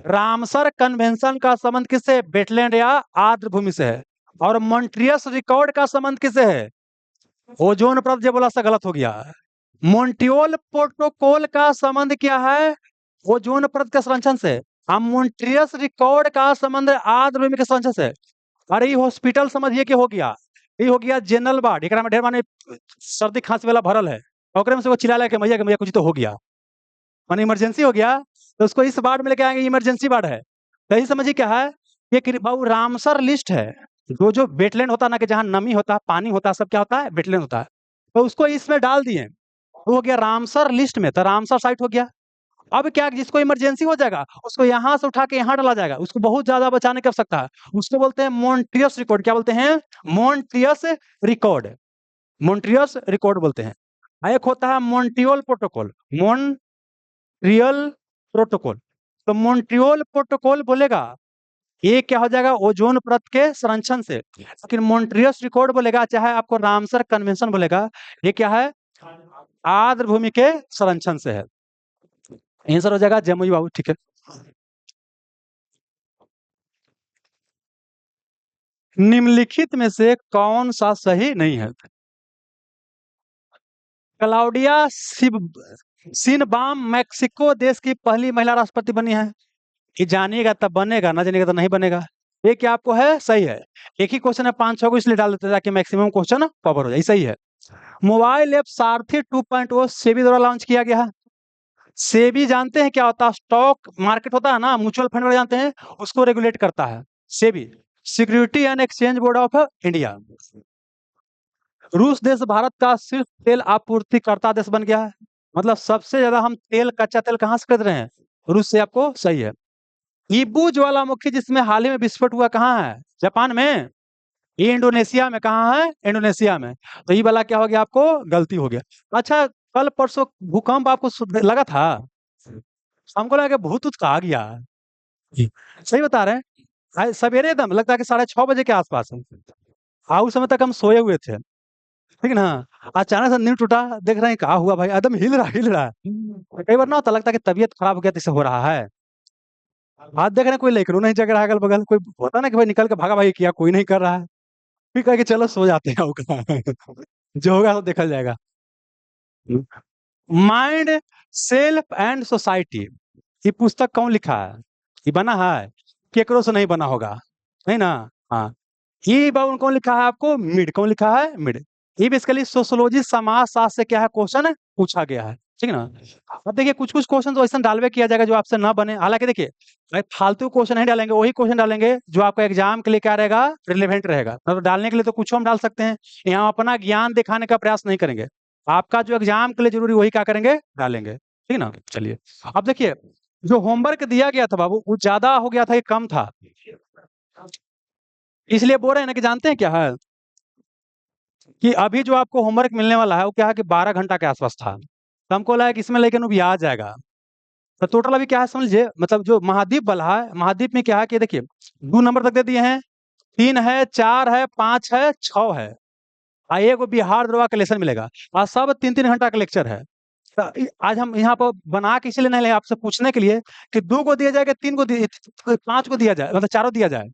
रामसर कन्वेंशन का संबंध किससे? वेटलैंड या आर्द्र भूमि से है। और मॉन्ट्रियस रिकॉर्ड का संबंध किससे है? ओजोन परत, जो बोला सा गलत हो गया। मॉन्ट्रियल प्रोटोकॉल का संबंध क्या है? ओजोन परत के संरक्षण से। हम मॉन्ट्रियस रिकॉर्ड का संबंध आर्द्र भूमि के संरक्षण से। अरे ये हॉस्पिटल समझिए कि हो गया, ये हो गया जनरल वार्ड, एकरा में ढेर माने सर्दी खांसी वाला भरल है, ओकरे में से वो चिल्ला के मैया कुछ तो हो गया, माने इमरजेंसी हो गया, तो उसको इस वार्ड में लेके आएंगे, इमरजेंसी वार्ड है। तो यही समझिए क्या है, ये बाबू रामसर लिस्ट है। जो जो वेटलैंड होता है ना, कि जहाँ नमी होता है, पानी होता है, सब क्या होता है? वेटलैंड होता है। तो उसको इसमें डाल दिए, वो हो गया रामसर लिस्ट में, तो रामसर साइट हो गया। अब क्या, जिसको इमरजेंसी हो जाएगा उसको यहाँ से उठा के यहाँ डाला जाएगा, उसको बहुत ज्यादा बचाने की आवश्यकता है, उसको बोलते हैं मॉन्ट्रियस रिकॉर्ड। क्या बोलते हैं? मॉन्ट्रियस रिकॉर्ड। मॉन्ट्रियस रिकॉर्ड बोलते हैं। एक होता है मॉन्ट्रियल प्रोटोकॉल। Montreal protocol. तो मॉन्ट्रियल प्रोटोकॉल बोलेगा ये क्या हो जाएगा? ओजोन परत के संरक्षण से। लेकिन मॉन्ट्रियस रिकॉर्ड बोलेगा, चाहे आपको रामसर कन्वेंशन बोलेगा, ये क्या है? आर्द्र भूमि के संरक्षण से है। आंसर हो जाएगा जमुई बाबू, ठीक है। निम्नलिखित में से कौन सा सही नहीं है? क्लाउडिया सिनबाम मैक्सिको देश की पहली महिला राष्ट्रपति बनी है। ये जानिएगा तब बनेगा, ना जानिएगा तो नहीं बनेगा। ये क्या आपको है? सही है। एक ही क्वेश्चन है, 5-6 को इसलिए डाल देते हैं ताकि मैक्सिमम क्वेश्चन कवर हो जाए। सही है। मोबाइल ऐप सारथी 2.0 सेबी द्वारा लॉन्च किया गया है। सेबी जानते हैं क्या होता है? स्टॉक मार्केट होता है ना, म्यूचुअल फंड वाले जानते हैं, उसको रेगुलेट करता है SEBI. Security and exchange board of India. रूस देश भारत का सिर्फ तेल आपूर्तिकर्ता देश बन गया है। मतलब सबसे ज्यादा हम तेल, कच्चा तेल कहाँ से खरीद रहे हैं? रूस से। आपको सही है। इबू ज्वालामुखी जिसमें हाल ही में विस्फोट हुआ, कहाँ है? जापान में? ये इंडोनेशिया में। कहाँ है? इंडोनेशिया में। तो ये वाला क्या हो गया? आपको गलती हो गया। अच्छा, कल परसों भूकंप आपको लगा था? हमको लगा कि भूत ऊत का आ गया। जी। सही बता रहे हैं। सवेरे एकदम लगता है कि 6:30 बजे के आसपास है। हाँ, उस समय तक हम सोए हुए थे, ठीक ना। अचानक से नींद टूटा, देख रहे हैं क्या हुआ भाई, एकदम हिल रहा है। कई बार ना होता, लगता है कि तबीयत खराब हो गया, तो इससे हो रहा है। आज देख रहे हैं कोई लेकरू नहीं जग रहा है अगल बगल, कोई होता ना कि भाई निकल के भागा भाई किया, कोई नहीं कर रहा है। फिर कहे कि चलो सो जाते हैं, जो होगा तो देखा जाएगा। माइंड, सेल्फ एंड सोसाइटी, ये पुस्तक कौन लिखा है? ये बना है केकरो से नहीं बना होगा, नहीं ना। हाँ, ये बाबू कौन लिखा है आपको? मिड। कौन लिखा है? मिड। ये बेसिकली सोशियोलॉजी, समाज शास्त्र से क्या है, क्वेश्चन पूछा गया है, ठीक है ना। अब देखिए कुछ कुछ क्वेश्चन तो ऐसा डालवे किया जाएगा जो आपसे ना बने। हालांकि देखिए भाई, फालतू क्वेश्चन नहीं डालेंगे, वही क्वेश्चन डालेंगे जो आपका एग्जाम के लिए क्या रहेगा? रिलेवेंट रहेगा। तो डालने के लिए तो कुछ हम डाल सकते हैं, यहाँ अपना ज्ञान दिखाने का प्रयास नहीं करेंगे। आपका जो एग्जाम के लिए जरूरी, वही क्या करेंगे? डालेंगे, ठीक है ना। चलिए, अब देखिए, जो होमवर्क दिया गया था बाबू, वो ज्यादा हो गया था, ये कम था। इसलिए बोल रहे हैं ना, कि जानते हैं क्या है, कि अभी जो आपको होमवर्क मिलने वाला है वो क्या है, कि 12 घंटा के आसपास था, तो हमको लगा कि इसमें लेकिन वो भी आ जाएगा। तो टोटल अभी क्या है समझ लीजिए, मतलब जो महाद्वीप वाला है, महाद्वीप में क्या है कि देखिए 2 नंबर तक दे दिए हैं, 3 है, 4 है, 5 है, 6 है। एक वो बिहार दरबार का लेसन मिलेगा। और सब 3-3 घंटा का लेक्चर है। तो आज हम यहाँ पर बना के इसलिए नहीं ले, आपसे पूछने के लिए कि 2 को दिया जाए कि 3 को दिया, 5 को दिया जाए, मतलब चारों दिया जाए।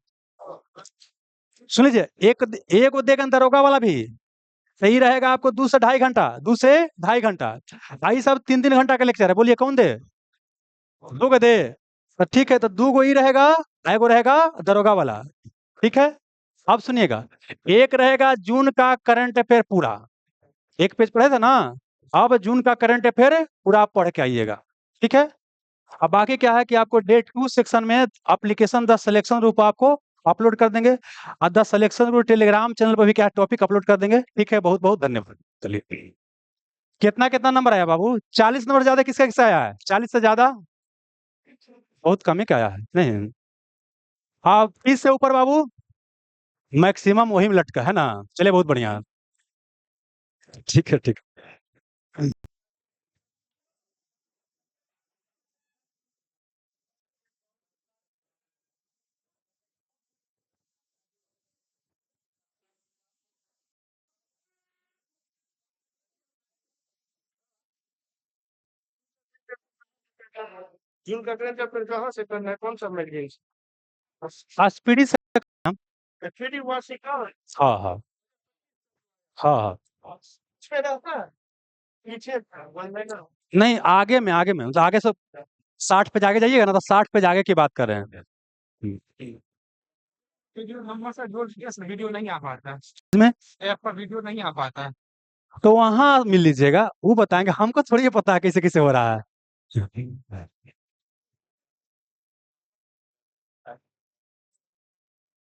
सुन लीजिए, एक को देगा दरोगा वाला भी सही रहेगा आपको, 2 से 2.5 घंटा, 2 से 2.5 घंटा। भाई साहब 3-3 घंटा का लेक्चर है, बोलिए कौन दे? 2 को दे। तो ठीक है, तो 2 को ही रहेगा, को रहेगा दरोगा वाला, ठीक है। अब सुनिएगा, एक रहेगा जून का करंट अफेयर पूरा, एक पेज पढ़े थे ना। अब जून का करंट अफेयर पूरा आप पढ़ के आइएगा, ठीक है। अब बाकी क्या है कि आपको डे 2 सेक्शन में एप्लीकेशन द सिलेक्शन ग्रुप आपको अपलोड कर देंगे, और the selection group Telegram channel पर भी क्या टॉपिक अपलोड कर देंगे, ठीक है। बहुत बहुत धन्यवाद। चलिए, कितना कितना नंबर आया बाबू? 40 नंबर ज्यादा किसका किसका आया है? 40 से ज्यादा बहुत कम ही का आया है, नहीं। हाँ, 30 से ऊपर बाबू मैक्सिमम वही में लटका है ना। चलिए बहुत बढ़िया। ठीक है, ठीक।
जून का ट्रेन फिर कहाँ से करना है, कौन सा मैगजीन्स?
स्पीडी से।
एचडी वार्षिका।
हाँ, हाँ। हाँ, हाँ।
इसमें रहता है पीछे वन महीना।
नहीं, आगे में मतलब आगे से 60 पेज आगे जाइएगा ना, तो 60 पेज आगे की बात कर रहे हैं।
वीडियो नंबर से जोड़ के वीडियो नहीं आ पाता है,
इसमें
ऐप पर वीडियो नहीं आ पाता है।
तो वहां मिल लीजिएगा, वो बताएंगे, हमको थोड़ी ये पता है कैसे कैसे हो रहा है।